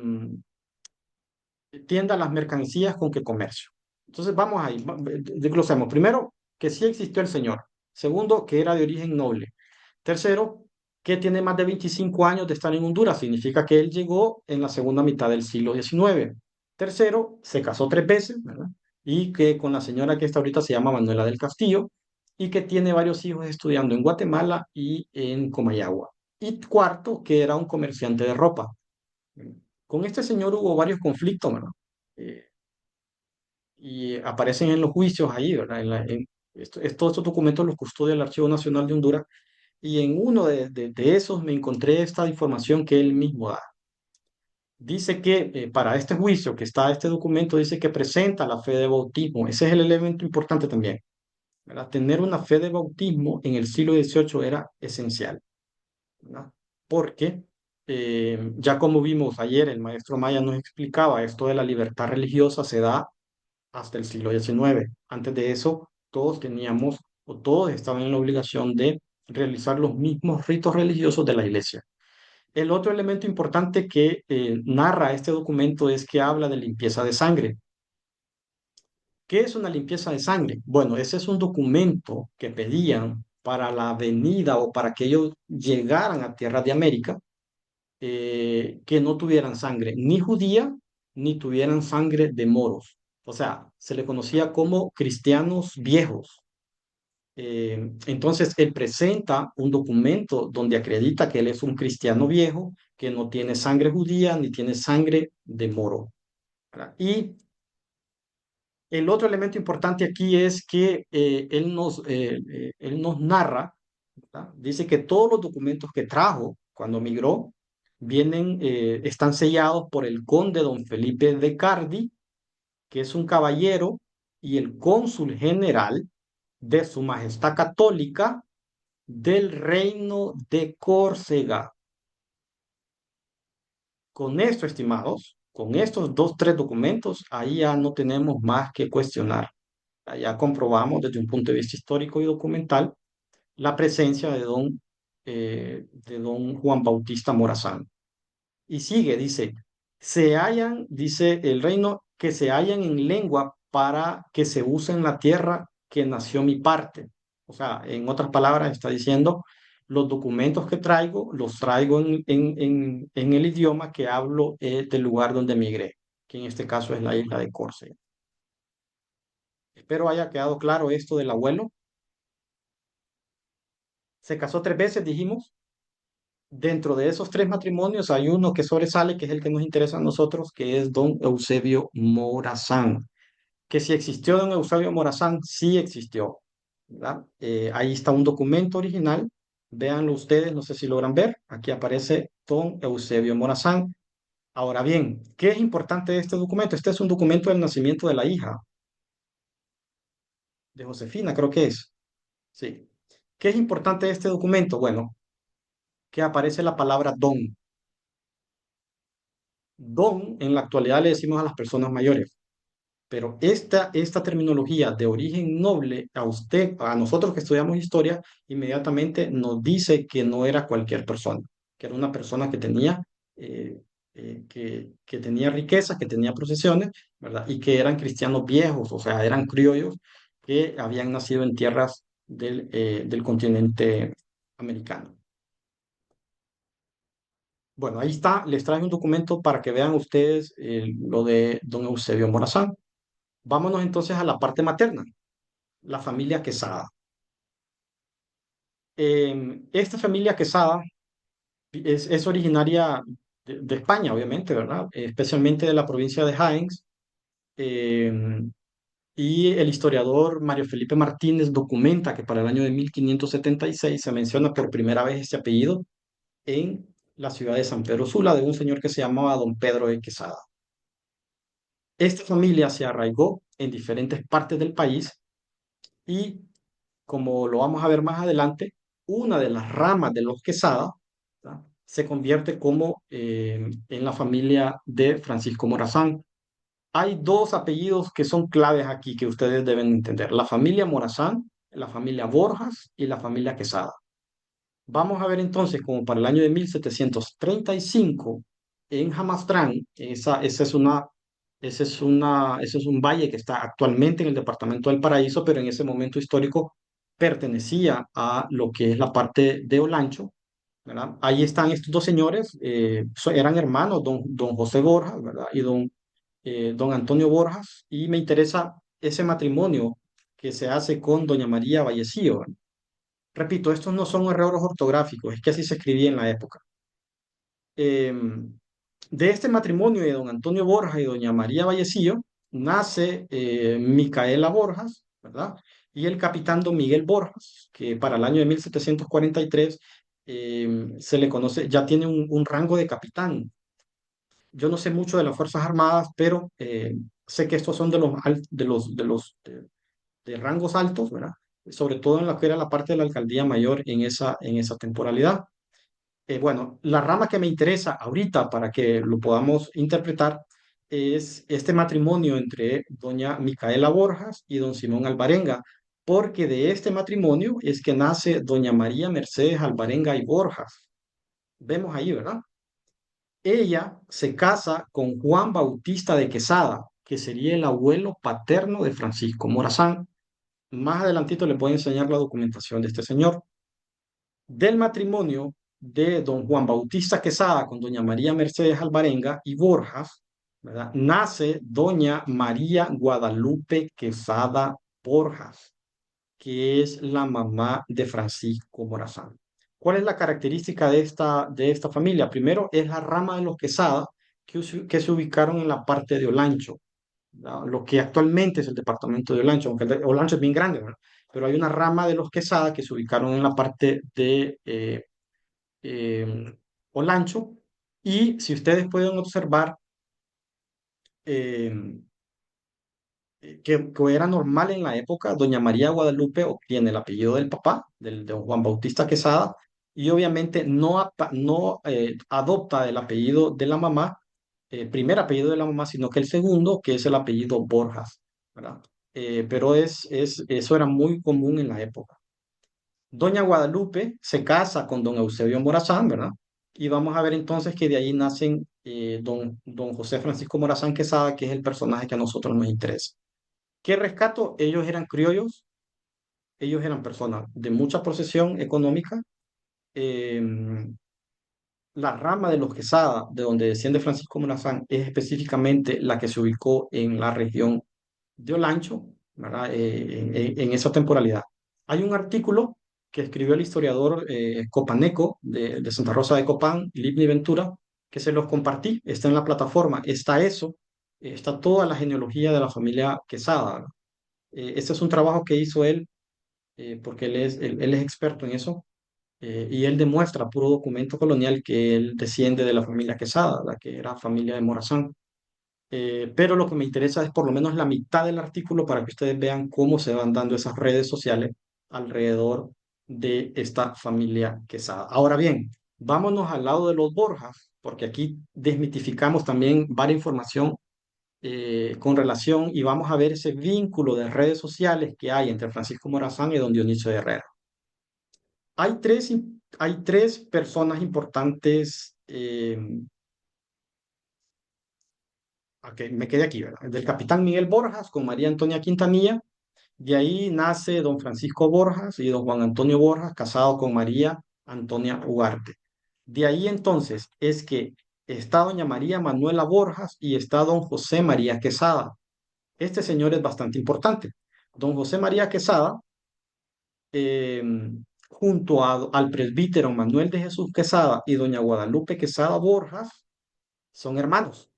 tienda las mercancías con que comercio. Entonces vamos ahí, desglosemos. Primero, que sí existió el Señor. Segundo, que era de origen noble. Tercero, que tiene más de 25 años de estar en Honduras. Significa que él llegó en la segunda mitad del siglo XIX. Tercero, se casó 3 veces, ¿verdad? Y que con la señora que está ahorita se llama Manuela del Castillo y que tiene varios hijos estudiando en Guatemala y en Comayagua. Y cuarto, que era un comerciante de ropa. Con este señor hubo varios conflictos, ¿verdad? Eh, y aparecen en los juicios ahí, ¿verdad? Todos estos documentos los custodia el Archivo Nacional de Honduras y en uno de esos me encontré esta información que él mismo da. Dice que para este juicio que está este documento, dice que presenta la fe de bautismo. Ese es el elemento importante también, ¿verdad? Tener una fe de bautismo en el siglo XVIII era esencial, ¿verdad? Porque ya como vimos ayer, el maestro Maya nos explicaba, esto de la libertad religiosa se da hasta el siglo XIX. Antes de eso, todos teníamos o todos estaban en la obligación de realizar los mismos ritos religiosos de la iglesia. El otro elemento importante que narra este documento es que habla de limpieza de sangre. ¿Qué es una limpieza de sangre? Bueno, ese es un documento que pedían para la venida o para que ellos llegaran a tierra de América, que no tuvieran sangre ni judía ni tuvieran sangre de moros. O sea, se le conocía como cristianos viejos. Entonces, él presenta un documento donde acredita que él es un cristiano viejo, que no tiene sangre judía ni tiene sangre de moro, ¿verdad? Y el otro elemento importante aquí es que él nos narra, ¿verdad? Dice que todos los documentos que trajo cuando migró están sellados por el conde don Felipe de Cardi, que es un caballero y el cónsul general de Su Majestad Católica del Reino de Córcega. Con esto, estimados, con estos dos, tres documentos, ahí ya no tenemos más que cuestionar. Ya comprobamos desde un punto de vista histórico y documental la presencia de don Juan Bautista Morazán. Y sigue, dice, dice el reino, que se hallan en lengua para que se use en la tierra que nació mi parte. O sea, en otras palabras, está diciendo, los documentos que traigo, los traigo en el idioma que hablo del lugar donde emigré, que en este caso es la isla de Córcega. Espero haya quedado claro esto del abuelo. Se casó 3 veces, dijimos. Dentro de esos tres matrimonios hay uno que sobresale, que es el que nos interesa a nosotros, que es don Eusebio Morazán. Que si existió don Eusebio Morazán, sí existió, ¿verdad? Ahí está un documento original, véanlo ustedes, no sé si logran ver, aquí aparece don Eusebio Morazán. Ahora bien, ¿qué es importante de este documento? Este es un documento del nacimiento de la hija de Josefina, creo que es. Sí. ¿Qué es importante de este documento? Bueno, que aparece la palabra don. Don en la actualidad le decimos a las personas mayores. Pero esta terminología de origen noble, a usted, a nosotros que estudiamos historia, inmediatamente nos dice que no era cualquier persona, que era una persona eh, que tenía riquezas, que tenía posesiones, ¿verdad? Y que eran cristianos viejos, o sea, eran criollos que habían nacido en tierras del continente americano. Bueno, ahí está, les traje un documento para que vean ustedes lo de don Eusebio Morazán. Vámonos entonces a la parte materna, la familia Quesada. Esta familia Quesada es originaria de España, obviamente, ¿verdad? Especialmente de la provincia de Jaén. em, y el historiador Mario Felipe Martínez documenta que para el año de 1576 se menciona por primera vez este apellido en la ciudad de San Pedro Sula de un señor que se llamaba don Pedro de Quesada. Esta familia se arraigó en diferentes partes del país y como lo vamos a ver más adelante, una de las ramas de los Quesada, ¿tá? Se convierte como en la familia de Francisco Morazán. Hay dos apellidos que son claves aquí que ustedes deben entender, la familia Morazán, la familia Borjas y la familia Quesada. Vamos a ver entonces, como para el año de 1735 en Jamastrán, ese es un valle que está actualmente en el departamento del Paraíso, pero en ese momento histórico pertenecía a lo que es la parte de Olancho, ¿verdad? Ahí están estos dos señores, eran hermanos, don José Borjas, ¿verdad? Y don Antonio Borjas, y me interesa ese matrimonio que se hace con doña María Vallecillo. Repito, estos no son errores ortográficos, es que así se escribía en la época. Eh, de este matrimonio de don Antonio Borjas y doña María Vallecillo nace Micaela Borjas, ¿verdad? Y el capitán don Miguel Borjas, que para el año de 1743 se le conoce, ya tiene un rango de capitán. Yo no sé mucho de las Fuerzas Armadas, pero sé que estos son de rangos altos, ¿verdad? Sobre todo en lo que era la parte de la alcaldía mayor en esa temporalidad. Bueno, la rama que me interesa ahorita para que lo podamos interpretar es este matrimonio entre doña Micaela Borjas y don Simón Alvarenga, porque de este matrimonio es que nace doña María Mercedes Alvarenga y Borjas. Vemos ahí, ¿verdad? Ella se casa con Juan Bautista de Quesada, que sería el abuelo paterno de Francisco Morazán. Más adelantito les voy a enseñar la documentación de este señor. Del matrimonio de don Juan Bautista Quesada con doña María Mercedes Alvarenga y Borjas, ¿verdad? Nace doña María Guadalupe Quesada Borjas, que es la mamá de Francisco Morazán. ¿Cuál es la característica de esta familia? Primero, es la rama de los Quesada que se ubicaron en la parte de Olancho, ¿no? Lo que actualmente es el departamento de Olancho, aunque el de Olancho es bien grande, ¿verdad? Pero hay una rama de los Quesada que se ubicaron en la parte de eh, Olancho. Y si ustedes pueden observar, eh, que era normal en la época, doña María Guadalupe obtiene el apellido del papá, de Juan Bautista Quesada, y obviamente no adopta el apellido de la mamá, primer apellido de la mamá, sino que el segundo, que es el apellido Borjas, ¿verdad? Pero eso era muy común en la época. Doña Guadalupe se casa con don Eusebio Morazán, ¿verdad? Y vamos a ver entonces que de ahí nacen don José Francisco Morazán Quesada, que es el personaje que a nosotros nos interesa. ¿Qué rescato? Ellos eran criollos, ellos eran personas de mucha posesión económica. eh, la rama de los Quesada, de donde desciende Francisco Morazán, es específicamente la que se ubicó en la región de Olancho, ¿verdad? En esa temporalidad. Hay un artículo que escribió el historiador Copaneco de Santa Rosa de Copán, Livni Ventura, que se los compartí, está en la plataforma, está eso, está toda la genealogía de la familia Quesada. Este es un trabajo que hizo él, porque él es experto en eso, y él demuestra puro documento colonial que él desciende de la familia Quesada, la que era familia de Morazán. Pero lo que me interesa es por lo menos la mitad del artículo para que ustedes vean cómo se van dando esas redes sociales alrededor de esta familia Quesada. Ahora bien, vámonos al lado de los Borjas, porque aquí desmitificamos también varias información con relación y vamos a ver ese vínculo de redes sociales que hay entre Francisco Morazán y don Dionisio de Herrera. Hay tres personas importantes. Ok, me quedé aquí, ¿verdad? Del capitán Miguel Borjas con María Antonia Quintanilla. De ahí nace don Francisco Borjas y don Juan Antonio Borjas, casado con María Antonia Ugarte. De ahí entonces es que está doña María Manuela Borjas y está don José María Quesada. Este señor es bastante importante. Don José María Quesada, eh, junto al presbítero Manuel de Jesús Quesada y doña Guadalupe Quesada Borjas, son hermanos,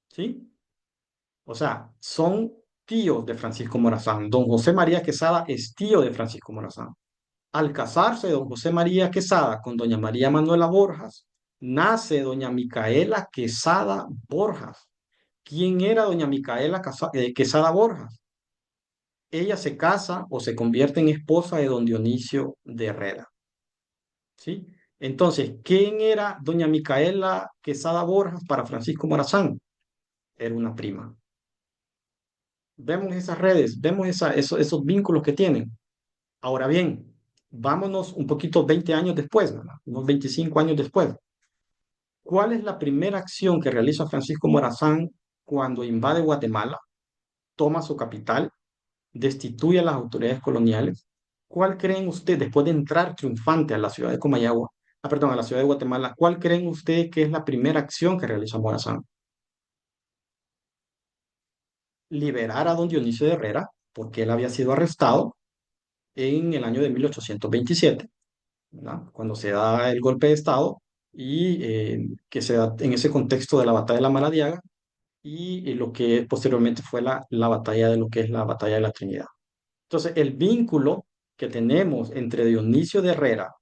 ¿sí? O sea, son tíos de Francisco Morazán. Don José María Quesada es tío de Francisco Morazán. Al casarse don José María Quesada con doña María Manuela Borjas, nace doña Micaela Quesada Borjas. ¿Quién era doña Micaela Quesada Borjas? Ella se casa o se convierte en esposa de don Dionisio de Herrera, ¿sí? Entonces, ¿quién era doña Micaela Quesada Borjas para Francisco Morazán? Era una prima. Vemos esas redes, vemos esos vínculos que tienen. Ahora bien, vámonos un poquito 20 años después, ¿verdad? Unos 25 años después. ¿Cuál es la primera acción que realiza Francisco Morazán cuando invade Guatemala, toma su capital, destituye a las autoridades coloniales? ¿Cuál creen ustedes, después de entrar triunfante a la ciudad de Comayagua, perdón, a la ciudad de Guatemala, cuál creen ustedes que es la primera acción que realiza Morazán? Liberar a don Dionisio de Herrera, porque él había sido arrestado en el año de 1827, ¿verdad? Cuando se da el golpe de Estado y que se da en ese contexto de la batalla de la Maradiaga y lo que posteriormente fue la batalla de lo que es la batalla de la Trinidad. Entonces, el vínculo que tenemos entre Dionisio de Herrera,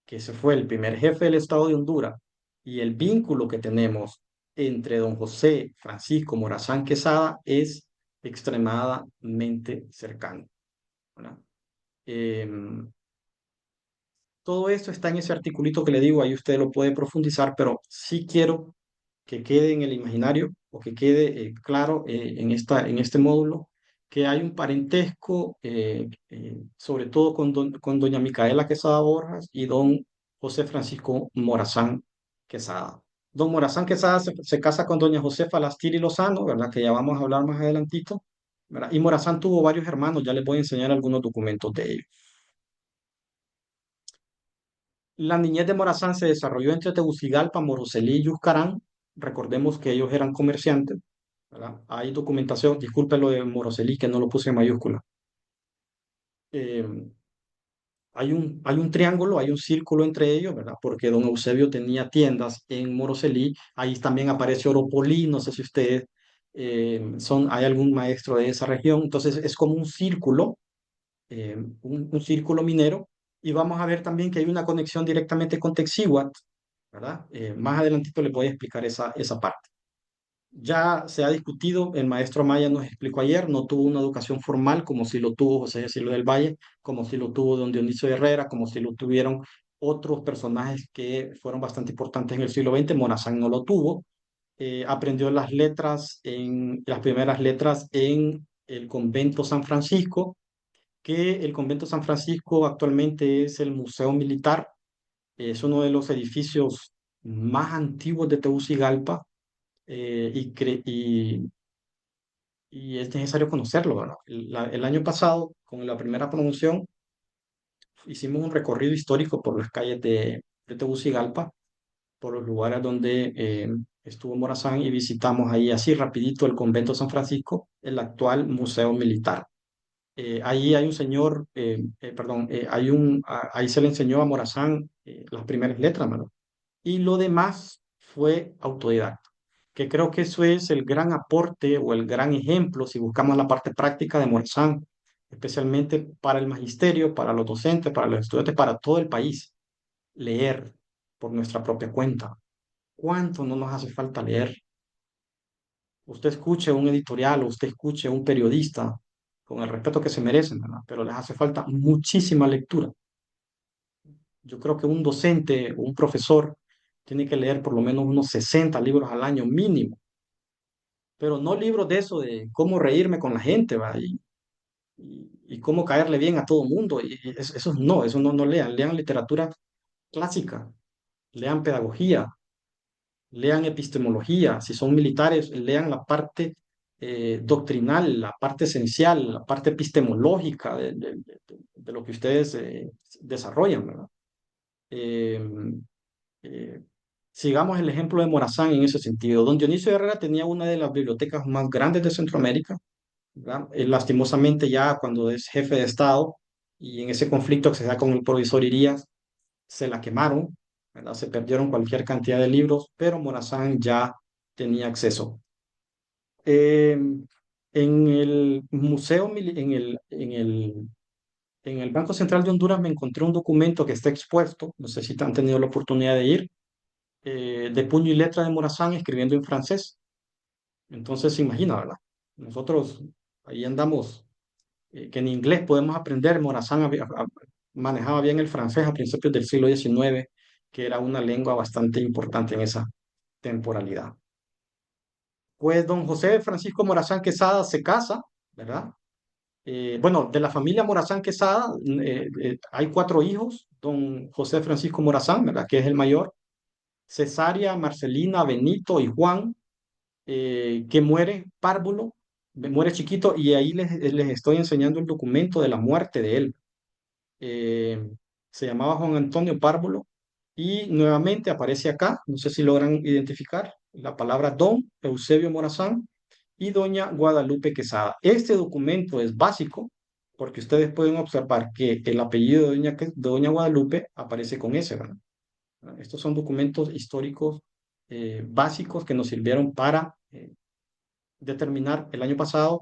que ese fue el primer jefe del Estado de Honduras, y el vínculo que tenemos entre don José Francisco Morazán Quesada es extremadamente cercano, ¿verdad? Em, Todo esto está en ese articulito que le digo, ahí usted lo puede profundizar, pero sí quiero que quede en el imaginario o que quede claro en este módulo que hay un parentesco, sobre todo con doña Micaela Quesada Borjas y don José Francisco Morazán Quesada. Don Morazán Quesada se casa con doña Josefa Lastiri Lozano, ¿verdad? Que ya vamos a hablar más adelantito, ¿verdad? Y Morazán tuvo varios hermanos, ya les voy a enseñar algunos documentos de ellos. La niñez de Morazán se desarrolló entre Tegucigalpa, Moroselí y Yuscarán. Recordemos que ellos eran comerciantes, ¿verdad? Hay documentación, disculpe lo de Moroselí, que no lo puse en mayúscula. Eh, hay un triángulo, hay un círculo entre ellos, ¿verdad? Porque don Eusebio tenía tiendas en Moroselí. Ahí también aparece Oropolí, no sé si ustedes hay algún maestro de esa región. Entonces es como un círculo, un círculo minero, y vamos a ver también que hay una conexión directamente con Texihuat, ¿verdad? Más adelantito les voy a explicar esa parte. Ya se ha discutido, el maestro Maya nos explicó ayer, no tuvo una educación formal como si lo tuvo José Cecilio del Valle, como si lo tuvo don Dionisio Herrera, como si lo tuvieron otros personajes que fueron bastante importantes en el siglo XX. Morazán no lo tuvo. Aprendió las primeras letras en el convento San Francisco, que el convento San Francisco actualmente es el Museo Militar, es uno de los edificios más antiguos de Tegucigalpa, y es necesario conocerlo, ¿verdad? El año pasado, con la primera promoción, hicimos un recorrido histórico por las calles de Tegucigalpa, por los lugares donde estuvo Morazán y visitamos ahí así rapidito el convento San Francisco, el actual Museo Militar. Ahí hay un señor, perdón, ahí se le enseñó a Morazán las primeras letras, ¿verdad? Y lo demás fue autodidacta, que creo que eso es el gran aporte o el gran ejemplo si buscamos la parte práctica de Morazán, especialmente para el magisterio, para los docentes, para los estudiantes, para todo el país. Leer por nuestra propia cuenta. ¿Cuánto no nos hace falta leer? Usted escuche un editorial o usted escuche un periodista con el respeto que se merecen, ¿verdad? Pero les hace falta muchísima lectura. Yo creo que un docente o un profesor tiene que leer por lo menos unos 60 libros al año mínimo, pero no libros de eso de cómo reírme con la gente, ¿va? Y cómo caerle bien a todo mundo. Eso no, no lean. Lean literatura clásica, lean pedagogía, lean epistemología. Si son militares, lean la parte doctrinal, la parte esencial, la parte epistemológica de lo que ustedes desarrollan, ¿verdad? Eh, eh, Sigamos el ejemplo de Morazán en ese sentido. Don Dionisio Herrera tenía una de las bibliotecas más grandes de Centroamérica, ¿verdad? Lastimosamente ya cuando es jefe de Estado y en ese conflicto que se da con el provisor Irías, se la quemaron, ¿verdad? Se perdieron cualquier cantidad de libros, pero Morazán ya tenía acceso. Eh, en el museo, en el Banco Central de Honduras me encontré un documento que está expuesto, no sé si te han tenido la oportunidad de ir, de puño y letra de Morazán escribiendo en francés. Entonces se imagina, ¿verdad? Nosotros ahí andamos, que en inglés podemos aprender. Morazán manejaba bien el francés a principios del siglo XIX, que era una lengua bastante importante en esa temporalidad. Pues don José Francisco Morazán Quesada se casa, ¿verdad? Bueno, de la familia Morazán Quesada hay cuatro hijos, don José Francisco Morazán, ¿verdad? Que es el mayor, Cesárea, Marcelina, Benito y Juan, que muere párvulo, muere chiquito, y ahí les estoy enseñando el documento de la muerte de él. Eh, Se llamaba Juan Antonio Párvulo, y nuevamente aparece acá, no sé si logran identificar la palabra don Eusebio Morazán y doña Guadalupe Quesada. Este documento es básico porque ustedes pueden observar que el apellido de doña Guadalupe aparece con ese, ¿verdad? Estos son documentos históricos básicos que nos sirvieron para determinar el año pasado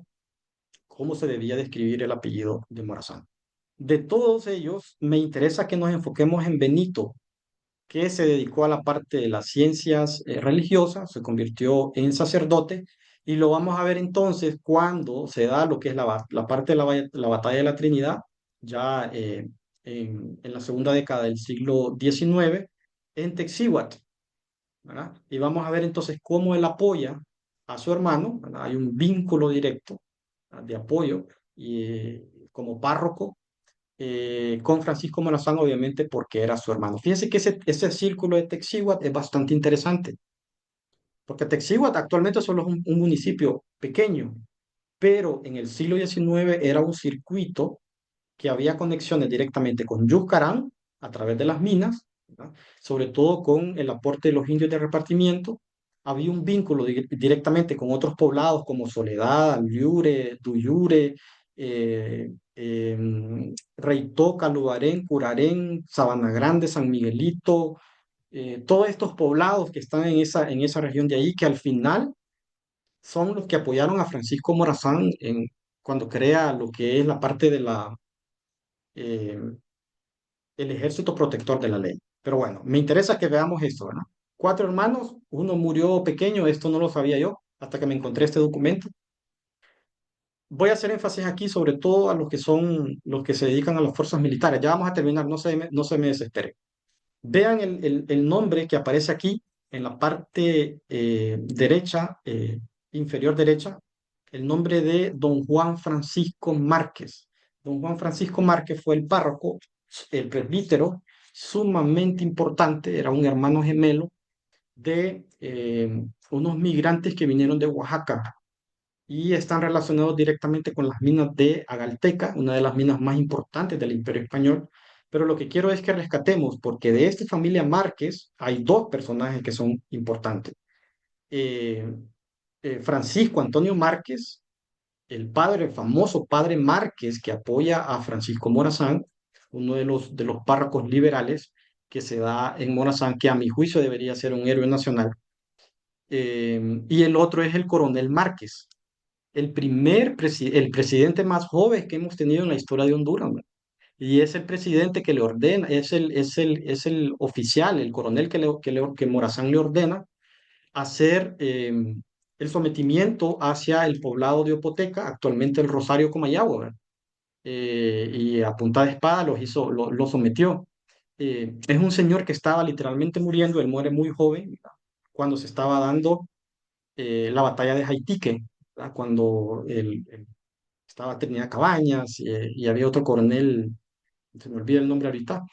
cómo se debía describir el apellido de Morazán. De todos ellos, me interesa que nos enfoquemos en Benito, que se dedicó a la parte de las ciencias religiosas, se convirtió en sacerdote, y lo vamos a ver entonces cuando se da lo que es la parte de la batalla de la Trinidad, ya en la segunda década del siglo XIX, en Texihuat, ¿verdad? Y vamos a ver entonces cómo él apoya a su hermano, ¿verdad? Hay un vínculo directo, ¿verdad? De apoyo y, como párroco con Francisco Morazán, obviamente porque era su hermano. Fíjense que ese círculo de Texihuat es bastante interesante, porque Texihuat actualmente solo es un municipio pequeño, pero en el siglo XIX era un circuito que había conexiones directamente con Yuscarán a través de las minas, ¿verdad? Sobre todo con el aporte de los indios de repartimiento. Había un vínculo directamente con otros poblados como Soledad, Albiure, Duyure, Reitoca, Lubarén, Curarén, Sabana Grande, San Miguelito, todos estos poblados que están en esa región de ahí, que al final son los que apoyaron a Francisco Morazán cuando crea lo que es la parte de eh, el ejército protector de la ley. Pero bueno, me interesa que veamos esto, ¿verdad? Cuatro hermanos, uno murió pequeño, esto no lo sabía yo hasta que me encontré este documento. Voy a hacer énfasis aquí sobre todo a los que son los que se dedican a las fuerzas militares. Ya vamos a terminar, no se me desespere. Vean el nombre que aparece aquí en la parte derecha, inferior derecha, el nombre de don Juan Francisco Márquez. Don Juan Francisco Márquez fue el párroco, el presbítero, sumamente importante, era un hermano gemelo de unos migrantes que vinieron de Oaxaca y están relacionados directamente con las minas de Agalteca, una de las minas más importantes del Imperio Español. Pero lo que quiero es que rescatemos, porque de esta familia Márquez hay dos personajes que son importantes. Eh, Francisco Antonio Márquez el padre, el famoso padre Márquez, que apoya a Francisco Morazán, uno de los párrocos liberales que se da en Morazán, que a mi juicio debería ser un héroe nacional. Y el otro es el coronel Márquez, el presidente más joven que hemos tenido en la historia de Honduras, ¿no? Y es el presidente que le ordena, es el oficial, el coronel que Morazán le ordena hacer el sometimiento hacia el poblado de Opoteca, actualmente el Rosario Comayagua, ¿verdad? Y a punta de espada lo sometió. Es un señor que estaba literalmente muriendo, él muere muy joven, ¿verdad? Cuando se estaba dando la batalla de Jaitique, ¿verdad? Cuando tenía Cabañas y había otro coronel, se me olvida el nombre ahorita,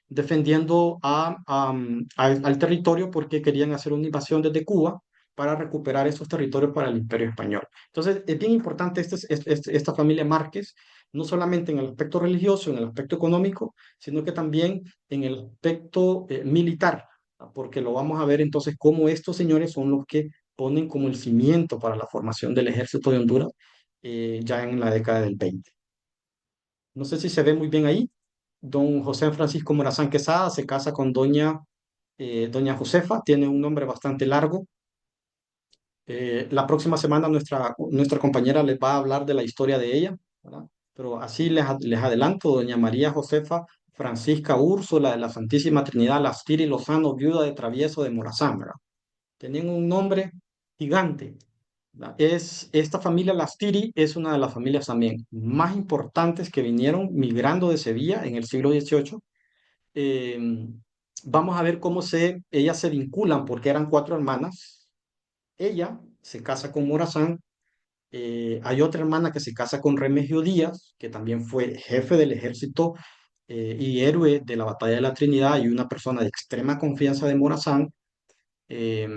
defendiendo al territorio porque querían hacer una invasión desde Cuba para recuperar esos territorios para el Imperio Español. Entonces, es bien importante esta familia Márquez, no solamente en el aspecto religioso, en el aspecto económico, sino que también en el aspecto militar, ¿no? Porque lo vamos a ver entonces cómo estos señores son los que ponen como el cimiento para la formación del ejército de Honduras ya en la década del 20. No sé si se ve muy bien ahí. Don José Francisco Morazán Quesada se casa con doña Josefa, tiene un nombre bastante largo. La próxima semana nuestra compañera les va a hablar de la historia de ella, ¿verdad? Pero así les adelanto, doña María Josefa Francisca Úrsula de la Santísima Trinidad Lastiri Lozano, viuda de Travieso de Morazán, ¿verdad? Tenían un nombre gigante. ¿Verdad? Esta familia Lastiri es una de las familias también más importantes que vinieron migrando de Sevilla en el siglo XVIII. eh, Vamos a ver ellas se vinculan porque eran cuatro hermanas. Ella se casa con Morazán. Hay otra hermana que se casa con Remigio Díaz, que también fue jefe del ejército y héroe de la Batalla de la Trinidad y una persona de extrema confianza de Morazán. Eh,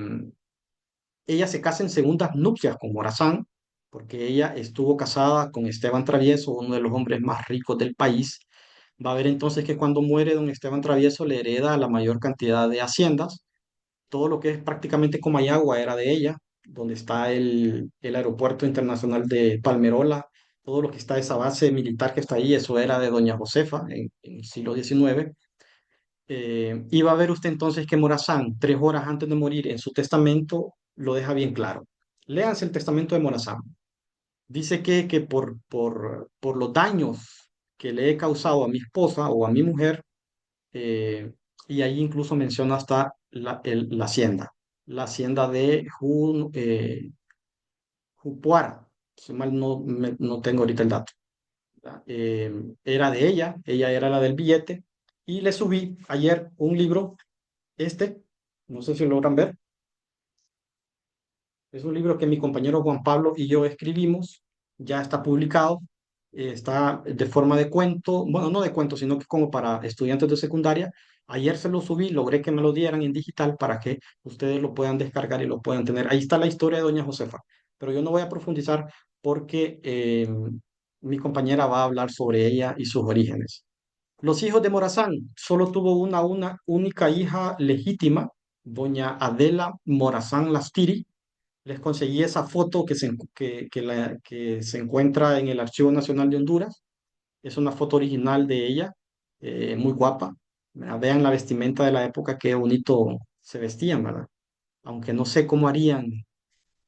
Ella se casa en segundas nupcias con Morazán, porque ella estuvo casada con Esteban Travieso, uno de los hombres más ricos del país. Va a ver entonces que cuando muere don Esteban Travieso le hereda la mayor cantidad de haciendas. Todo lo que es prácticamente Comayagua era de ella, donde está el aeropuerto internacional de Palmerola, todo lo que está esa base militar que está ahí, eso era de doña Josefa en el siglo XIX. Y va a ver usted entonces que Morazán, 3 horas antes de morir en su testamento, lo deja bien claro. Léanse el testamento de Morazán. Dice que por los daños que le he causado a mi esposa o a mi mujer, eh, y ahí incluso menciona hasta la hacienda de Jupuara, si mal no tengo ahorita el dato. ¿Verdad? Era de ella era la del billete, y le subí ayer un libro, este, no sé si lo logran ver, es un libro que mi compañero Juan Pablo y yo escribimos, ya está publicado, está de forma de cuento, bueno, no de cuento, sino que como para estudiantes de secundaria. Ayer se lo subí, logré que me lo dieran en digital para que ustedes lo puedan descargar y lo puedan tener. Ahí está la historia de Doña Josefa, pero yo no voy a profundizar porque mi compañera va a hablar sobre ella y sus orígenes. Los hijos de Morazán, solo tuvo una única hija legítima, doña Adela Morazán Lastiri. Les conseguí esa foto que se encuentra en el Archivo Nacional de Honduras. Es una foto original de ella, muy guapa. Vean la vestimenta de la época, qué bonito se vestían, ¿verdad? Aunque no sé cómo harían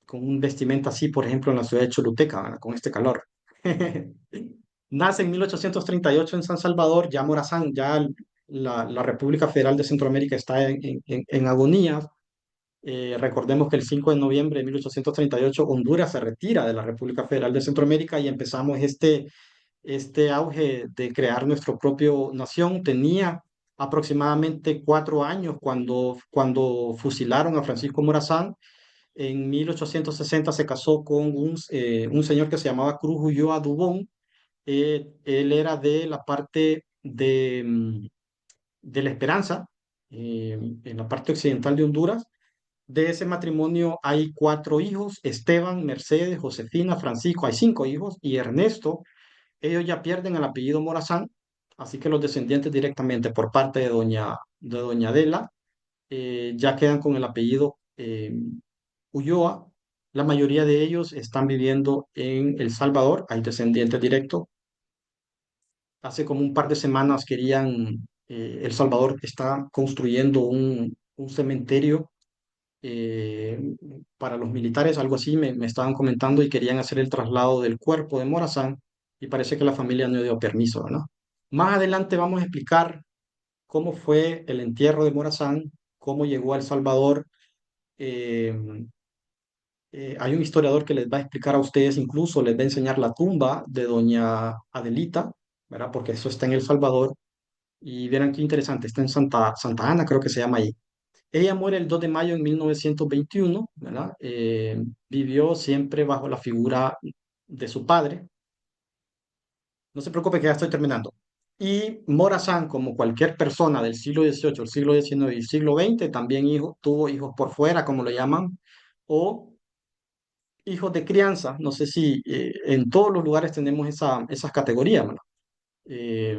con un vestimenta así, por ejemplo, en la ciudad de Choluteca, ¿verdad? Con este calor. Nace en 1838 en San Salvador, ya Morazán, ya la República Federal de Centroamérica está en agonía. Recordemos que el 5 de noviembre de 1838 Honduras se retira de la República Federal de Centroamérica y empezamos este auge de crear nuestro propio nación. Tenía aproximadamente 4 años cuando fusilaron a Francisco Morazán. En 1860 se casó con un señor que se llamaba Cruz Ulloa Dubón. Él era de la parte de La Esperanza, en la parte occidental de Honduras. De ese matrimonio hay 4 hijos: Esteban, Mercedes, Josefina, Francisco. Hay 5 hijos y Ernesto. Ellos ya pierden el apellido Morazán, así que los descendientes directamente por parte de doña Adela ya quedan con el apellido Ulloa. La mayoría de ellos están viviendo en El Salvador, hay descendientes directos. Hace como un par de semanas El Salvador está construyendo un cementerio eh, para los militares, algo así, me estaban comentando y querían hacer el traslado del cuerpo de Morazán y parece que la familia no dio permiso, ¿no? Más adelante vamos a explicar cómo fue el entierro de Morazán, cómo llegó a El Salvador. eh, Hay un historiador que les va a explicar a ustedes, incluso les va a enseñar la tumba de doña Adelita, ¿verdad? Porque eso está en El Salvador. Y verán qué interesante, está en Santa Ana, creo que se llama ahí. Ella muere el 2 de mayo en 1921, ¿verdad? Vivió siempre bajo la figura de su padre. No se preocupe que ya estoy terminando. Y Morazán, como cualquier persona del siglo XVIII, el siglo XIX y el siglo XX, también tuvo hijos por fuera, como lo llaman, o hijos de crianza. No sé si en todos los lugares tenemos esas categorías, ¿verdad?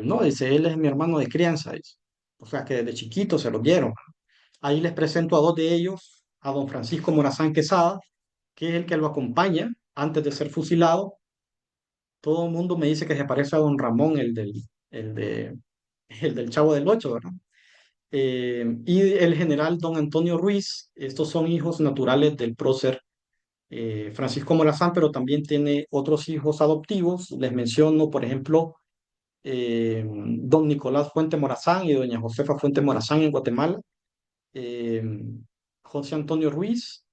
No, dice, él es mi hermano de crianza, dice. O sea que desde chiquito se lo vieron. Ahí les presento a dos de ellos, a don Francisco Morazán Quesada, que es el que lo acompaña antes de ser fusilado. Todo el mundo me dice que se parece a don Ramón, el de, el del Chavo del Ocho, ¿verdad? Y el general don Antonio Ruiz, estos son hijos naturales del prócer Francisco Morazán, pero también tiene otros hijos adoptivos. Les menciono, por ejemplo, don Nicolás Fuente Morazán y doña Josefa Fuente Morazán en Guatemala, eh, José Antonio Ruiz,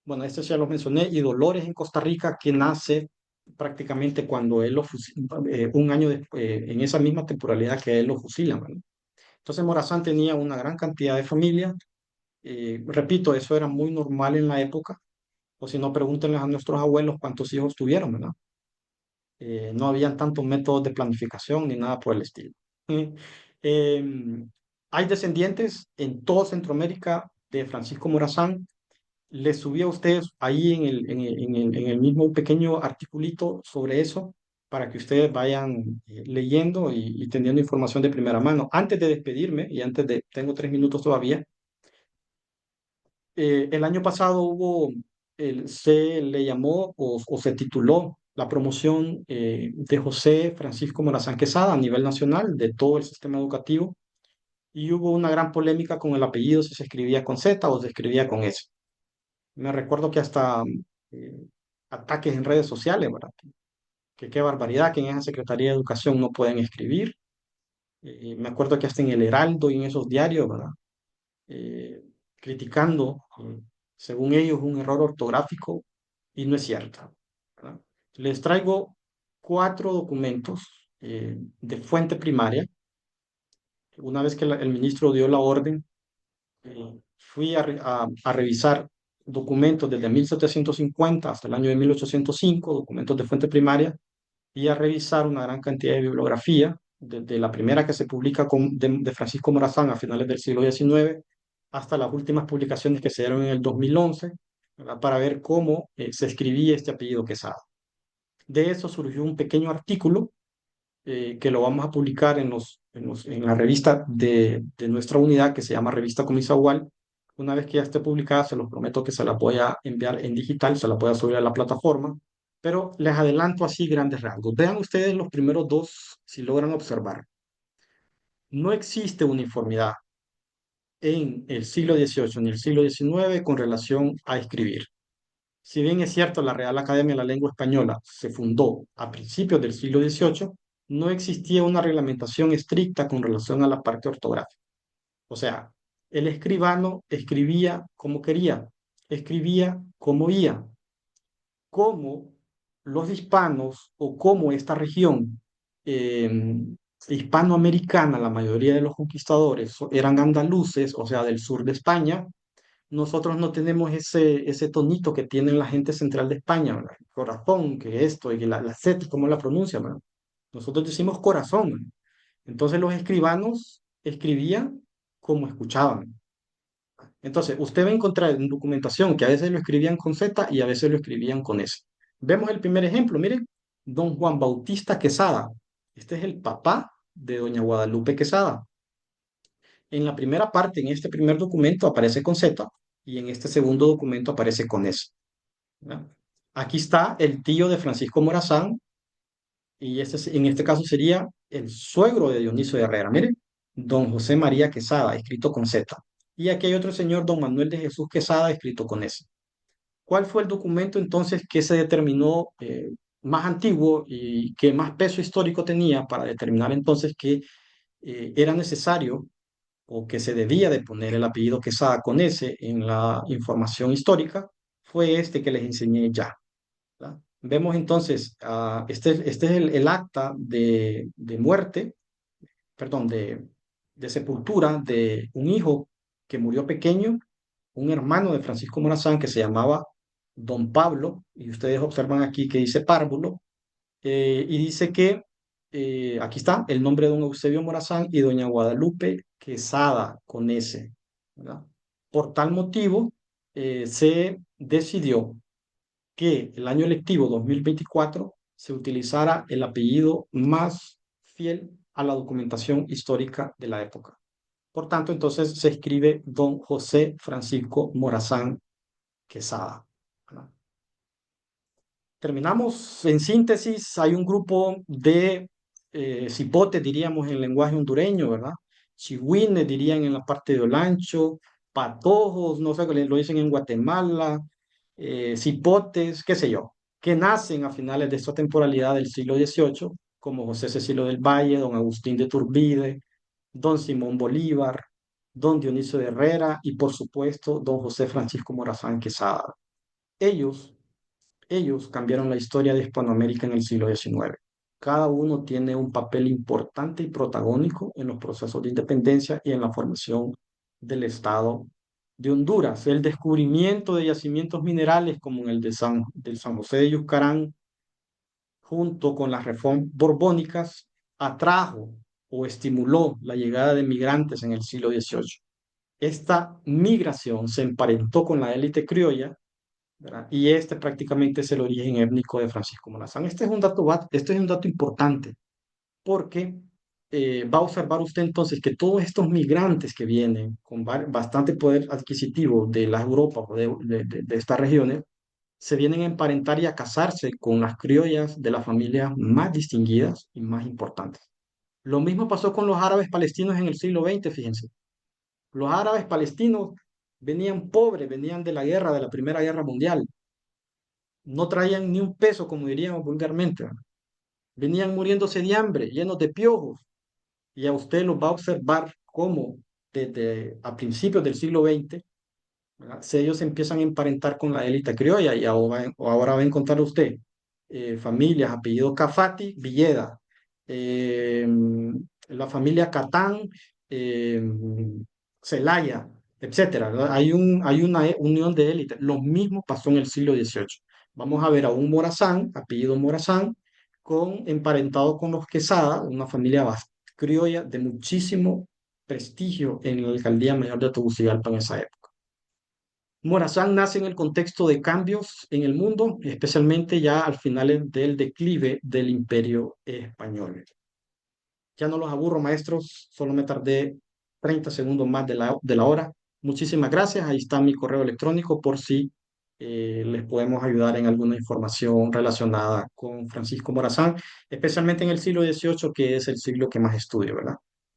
bueno, este ya lo mencioné, y Dolores en Costa Rica, que nace prácticamente cuando él un año después, en esa misma temporalidad que él lo fusilan, ¿verdad? Entonces Morazán tenía una gran cantidad de familia. Repito, eso era muy normal en la época, o si no, pregúntenles a nuestros abuelos cuántos hijos tuvieron, ¿verdad? No habían tantos métodos de planificación ni nada por el estilo. Eh, Hay descendientes en toda Centroamérica de Francisco Morazán. Les subí a ustedes ahí en el mismo pequeño articulito sobre eso para que ustedes vayan leyendo y teniendo información de primera mano. Antes de despedirme, y tengo 3 minutos todavía, el año pasado se le llamó o se tituló la promoción de José Francisco Morazán Quesada a nivel nacional de todo el sistema educativo y hubo una gran polémica con el apellido, si se escribía con Z o se escribía con S. Me recuerdo que hasta eh, ataques en redes sociales, ¿verdad? Que qué barbaridad que en esa Secretaría de Educación no pueden escribir. Me acuerdo que hasta en el Heraldo y en esos diarios, ¿verdad? eh, Criticando, según ellos, un error ortográfico y no es cierto, ¿verdad? Les traigo 4 documentos de fuente primaria. Una vez que el ministro dio la orden, fui a revisar documentos desde 1750 hasta el año de 1805, documentos de fuente primaria, y a revisar una gran cantidad de bibliografía, desde la primera que se publica de Francisco Morazán a finales del siglo XIX hasta las últimas publicaciones que se dieron en el 2011, ¿verdad? Para ver cómo se escribía este apellido Quesada. De eso surgió un pequeño artículo que lo vamos a publicar en la revista de nuestra unidad que se llama Revista Comisagual. Una vez que ya esté publicada, se los prometo que se la voy a enviar en digital, se la voy a subir a la plataforma, pero les adelanto así grandes rasgos. Vean ustedes los primeros dos, si logran observar. No existe uniformidad en el siglo XVIII ni el siglo XIX con relación a escribir. Si bien es cierto, la Real Academia de la Lengua Española se fundó a principios del siglo XVIII, no existía una reglamentación estricta con relación a la parte ortográfica. O sea, el escribano escribía como quería, escribía como oía, como los hispanos o como esta región eh, hispanoamericana, la mayoría de los conquistadores eran andaluces, o sea, del sur de España. Nosotros no tenemos ese tonito que tiene la gente central de España, ¿verdad? Corazón, que esto, y la Z, ¿cómo la pronuncia, ¿verdad? Nosotros decimos corazón, ¿verdad? Entonces los escribanos escribían como escuchaban. Entonces, usted va a encontrar en documentación que a veces lo escribían con Z y a veces lo escribían con S. Vemos el primer ejemplo, miren, don Juan Bautista Quesada. Este es el papá de doña Guadalupe Quesada. En la primera parte, en este primer documento aparece con Z y en este segundo documento aparece con S. ¿verdad? Aquí está el tío de Francisco Morazán, y en este caso sería el suegro de Dionisio de Herrera. Miren, don José María Quesada, escrito con Z. Y aquí hay otro señor, don Manuel de Jesús Quesada, escrito con S. ¿Cuál fue el documento entonces que se determinó más antiguo y que más peso histórico tenía para determinar entonces que era necesario o que se debía de poner el apellido Quesada con S en la información histórica? Fue este que les enseñé ya, ¿verdad? Vemos entonces, este es el acta de muerte, perdón, de sepultura de un hijo que murió pequeño, un hermano de Francisco Morazán que se llamaba Don Pablo, y ustedes observan aquí que dice Párvulo, y dice que aquí está el nombre de don Eusebio Morazán y doña Guadalupe Quesada con S, ¿verdad? Por tal motivo, se decidió que el año lectivo 2024 se utilizara el apellido más fiel a la documentación histórica de la época. Por tanto, entonces se escribe don José Francisco Morazán Quesada, ¿verdad? Terminamos. En síntesis, hay un grupo de cipotes, diríamos en lenguaje hondureño, ¿verdad? Chihuines, dirían en la parte de Olancho, patojos, no sé, lo dicen en Guatemala, cipotes, qué sé yo, que nacen a finales de esta temporalidad del siglo XVIII, como José Cecilio del Valle, don Agustín de Turbide, don Simón Bolívar, don Dionisio de Herrera y, por supuesto, don José Francisco Morazán Quesada. Ellos ellos cambiaron la historia de Hispanoamérica en el siglo XIX. Cada uno tiene un papel importante y protagónico en los procesos de independencia y en la formación del Estado de Honduras. El descubrimiento de yacimientos minerales como en el del San José de Yuscarán, junto con las reformas borbónicas, atrajo o estimuló la llegada de migrantes en el siglo XVIII. Esta migración se emparentó con la élite criolla, ¿verdad? Y este prácticamente es el origen étnico de Francisco Morazán. Este es un dato importante porque va a observar usted entonces que todos estos migrantes que vienen con bastante poder adquisitivo de la Europa o de estas regiones, se vienen a emparentar y a casarse con las criollas de las familias más distinguidas y más importantes. Lo mismo pasó con los árabes palestinos en el siglo XX, fíjense. Los árabes palestinos venían pobres, venían de la guerra, de la Primera Guerra Mundial, no traían ni un peso, como diríamos vulgarmente, ¿verdad? Venían muriéndose de hambre, llenos de piojos, y a usted los va a observar cómo desde a principios del siglo XX, ¿verdad? Ellos se empiezan a emparentar con la élite criolla y ahora va a encontrar usted familias, apellido Cafati, Villeda, eh, la familia Catán, eh, Celaya, etcétera, ¿verdad? Hay una unión de élite. Lo mismo pasó en el siglo XVIII. Vamos a ver a un Morazán, apellido Morazán, emparentado con los Quesada, una familia criolla de muchísimo prestigio en la alcaldía mayor de Tegucigalpa en esa época. Morazán nace en el contexto de cambios en el mundo, especialmente ya al final del declive del Imperio Español. Ya no los aburro, maestros, solo me tardé 30 segundos más de la hora. Muchísimas gracias, ahí está mi correo electrónico por si les podemos ayudar en alguna información relacionada con Francisco Morazán, especialmente en el siglo XVIII, que es el siglo que más estudio, ¿verdad?